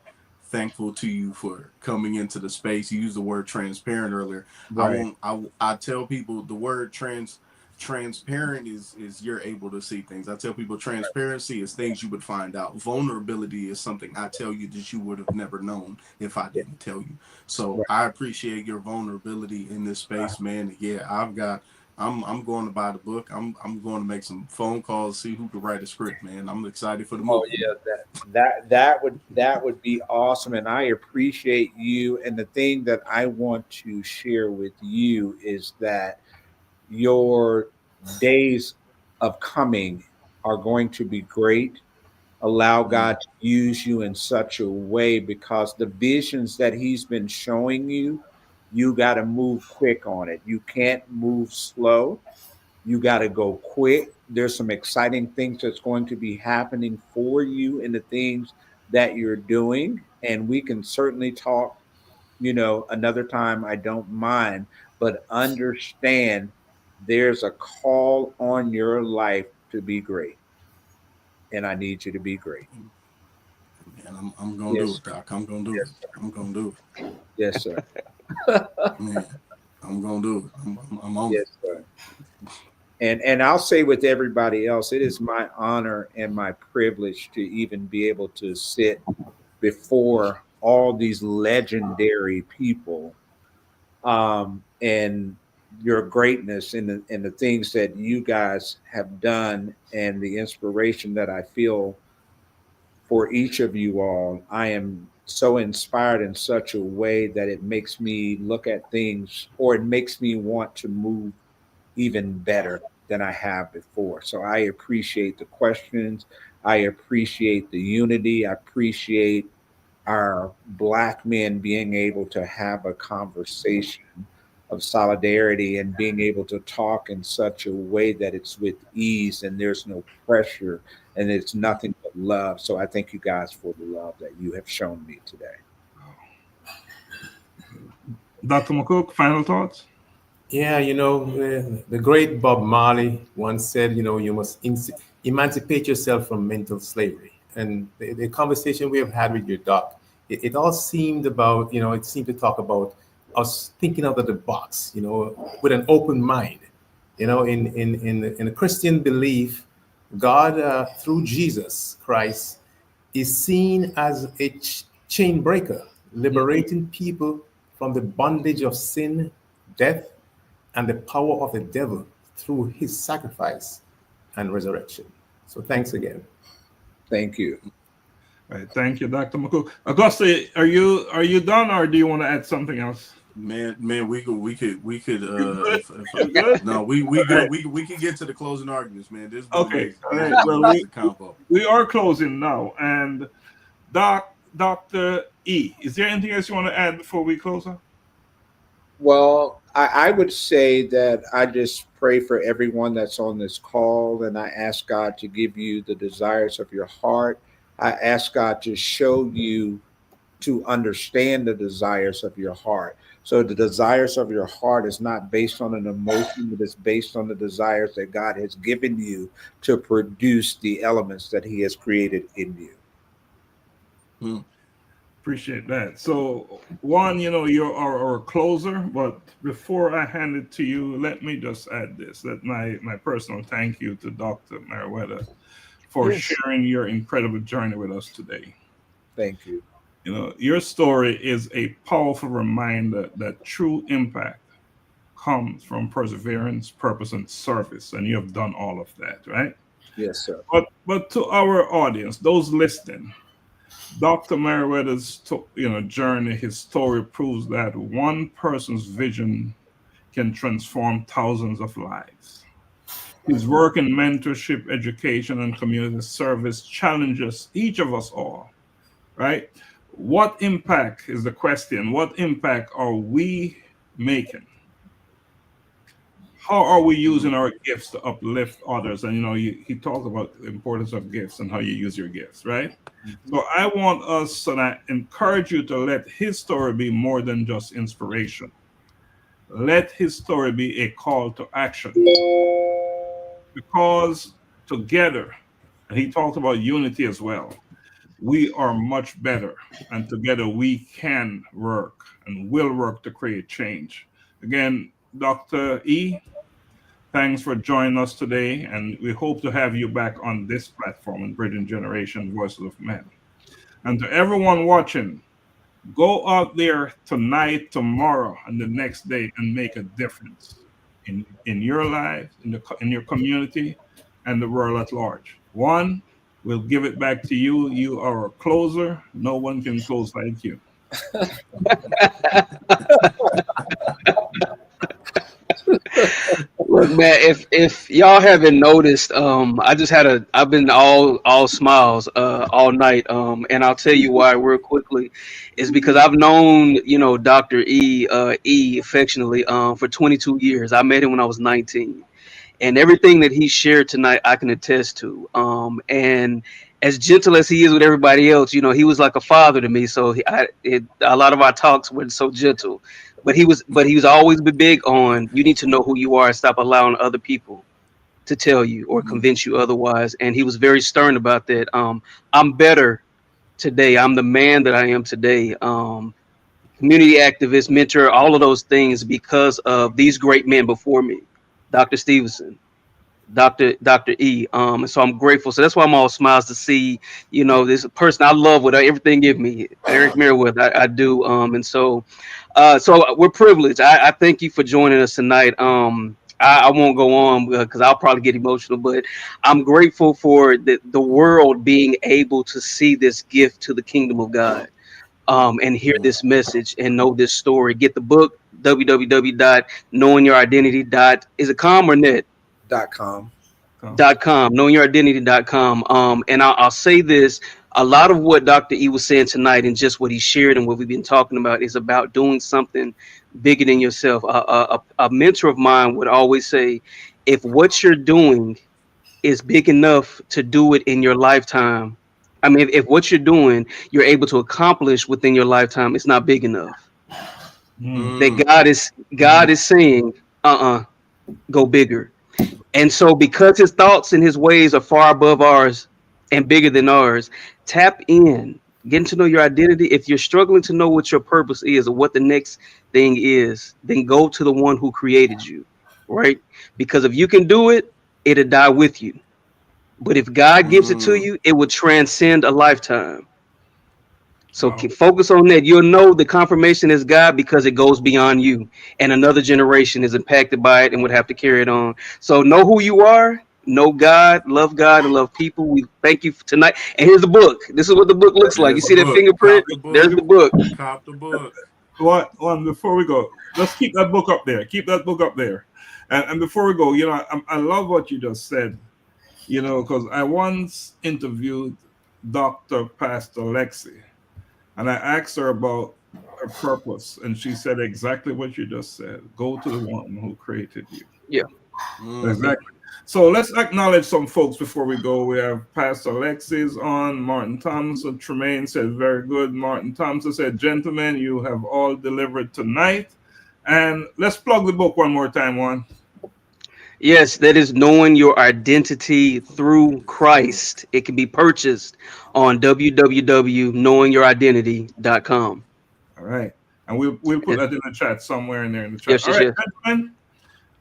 thankful to you for coming into the space. You used the word transparent earlier. Right. I tell people the word transparent is you're able to see things. I tell people transparency is things you would find out. Vulnerability is something I tell you that you would have never known if I didn't tell you. So Right. I appreciate your vulnerability in this space, man. Yeah, I'm going to buy the book. I'm going to make some phone calls, see who can write a script, man. I'm excited for the movie. Oh yeah, that would be awesome, and I appreciate you. And the thing that I want to share with you is that your days of coming are going to be great. Allow God to use you in such a way, because the visions that He's been showing you, you got to move quick on it. You can't move slow. You got to go quick. There's some exciting things that's going to be happening for you in the things that you're doing. And we can certainly talk, another time. I don't mind, but understand there's a call on your life to be great. And I need you to be great. Man, I'm gonna do it, Doc. I'm gonna do it. I'm gonna do it. Yes, sir. Man, I'm gonna do it. I'm on Yes, sir. And I'll say with everybody else, it is my honor and my privilege to even be able to sit before all these legendary people, and your greatness and the things that you guys have done and the inspiration that I feel for each of you all. I am so inspired in such a way that it makes me look at things, or it makes me want to move even better than I have before. So I appreciate the questions. I appreciate the unity. I appreciate our Black men being able to have a conversation of solidarity and being able to talk in such a way that it's with ease and there's no pressure and it's nothing but love. So I thank you guys for the love that you have shown me today. Dr. McCook, final thoughts? Yeah, the great Bob Marley once said, you must emancipate yourself from mental slavery. And the conversation we have had with your doc, it all seemed about, it seemed to talk about us thinking out of the box, with an open mind. In a Christian belief, God, through Jesus Christ, is seen as a chain breaker, liberating people from the bondage of sin, death, and the power of the devil through his sacrifice and resurrection. So thanks again. Thank you. All right, thank you, Dr. McCook. Augusta, are you done, or do you want to add something else? Man, we could. We could get to the closing arguments, man. This okay. All right. Well, we are closing now, and Dr. E, is there anything else you want to add before we close up? Well, I would say that I just pray for everyone that's on this call, and I ask God to give you the desires of your heart. I ask God to show you to understand the desires of your heart. So the desires of your heart is not based on an emotion, but it's based on the desires that God has given you to produce the elements that He has created in you. Appreciate that. So, Juan, you're our closer, but before I hand it to you, let me just add this: that my personal thank you to Dr. Merriweather for Yes. sharing your incredible journey with us today. Thank you. Your story is a powerful reminder that true impact comes from perseverance, purpose, and service, and you have done all of that, right? Yes, sir. But to our audience, those listening, Dr. Merriweather's journey, his story proves that one person's vision can transform thousands of lives. His work in mentorship, education, and community service challenges each of us all, right? What impact is the question? What impact are we making? How are we using our gifts to uplift others? And he talked about the importance of gifts and how you use your gifts, right? So I want us and I encourage you to let his story be more than just inspiration. Let his story be a call to action. Because together, and he talked about unity as well, we are much better. And together we can work and will work to create change. Again, Dr. E, thanks for joining us today, and we hope to have you back on this platform in Bridging Generation Voices of Men. And to everyone watching, go out there tonight, tomorrow, and the next day and make a difference in your life, in your community, and the world at large. Juan, we'll give it back to you. You are a closer. No one can close like you. Look, man, if y'all haven't noticed, I've been all smiles all night. And I'll tell you why real quickly, is because I've known, Dr. E affectionately for 22 years. I met him when I was 19. And everything that he shared tonight, I can attest to. And as gentle as he is with everybody else, he was like a father to me. So a lot of our talks were so gentle, but he was always be big on, you need to know who you are and stop allowing other people to tell you or convince you otherwise. And he was very stern about that. I'm better today. I'm the man that I am today. Community activist, mentor, all of those things because of these great men before me. Dr. Stephenson, Dr. E. And so I'm grateful. So that's why I'm all smiles to see, this person I love with everything give me, Eric Merriweather. I do. And so we're privileged. I thank you for joining us tonight. I won't go on because I'll probably get emotional, but I'm grateful for the world being able to see this gift to the kingdom of God. And hear this message and know this story. Get the book, www.knowingyouridenty. Is it com or net? .com. Knowingyouridenty.com. And I'll say this, a lot of what Dr. E was saying tonight and just what he shared and what we've been talking about is about doing something bigger than yourself. A mentor of mine would always say, if what you're doing is big enough to do it in your lifetime, I mean, if what you're doing, you're able to accomplish within your lifetime, it's not big enough. That God is saying, go bigger. And so because his thoughts and his ways are far above ours and bigger than ours, tap in, getting to know your identity. If you're struggling to know what your purpose is or what the next thing is, then go to the one who created you, right? Because if you can do it, it'll die with you. But if God gives it to you, it will transcend a lifetime. So focus on that. You'll know the confirmation is God because it goes beyond you. And another generation is impacted by it and would have to carry it on. So know who you are, know God, and love people. We thank you for tonight. And here's the book. This is what the book looks like. You see that fingerprint? There's the book. Cop the book. One, before we go, let's keep that book up there. Keep that book up there. And before we go, I love what you just said. Because I once interviewed Dr. Pastor Laxley, and I asked her about her purpose, and she said exactly what you just said. Go to the one who created you. Yeah. Exactly. So let's acknowledge some folks before we go. We have Pastor Alexis on, Martin Thompson. Tremaine said, very good. Martin Thompson said, gentlemen, you have all delivered tonight. And let's plug the book one more time, Juan. Yes, that is knowing your identity through Christ. It can be purchased on www.knowingyouridenty.com. All right. And we'll put that in the chat, somewhere in there in the chat. Yes, All yes, right, yes. gentlemen.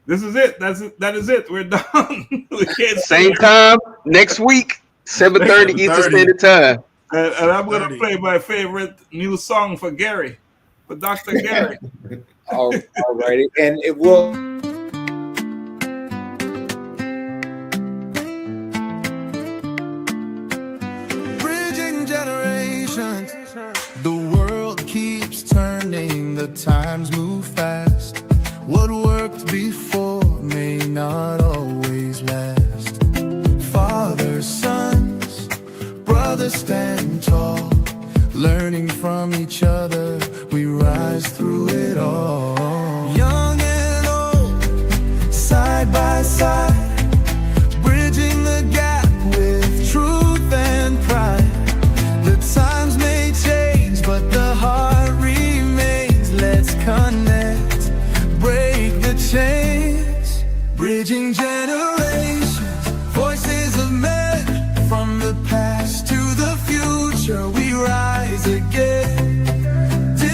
This is it. That is it. We're done. We can't Same time next week, 7:30 Eastern Standard Time. And I'm going to play my favorite new song for Gary, for Dr. Gary. All righty. And it will. Bridging generations. The world keeps turning, the times move fast. What worked before may not always last. Fathers, sons, brothers stand tall. Learning from each other, we rise through it all. Young and old, side by side, bridging the gap with truth and pride. The times may change, but the heart remains. Let's connect, break the chains. Bridging generations, voices of men, from the past to the future.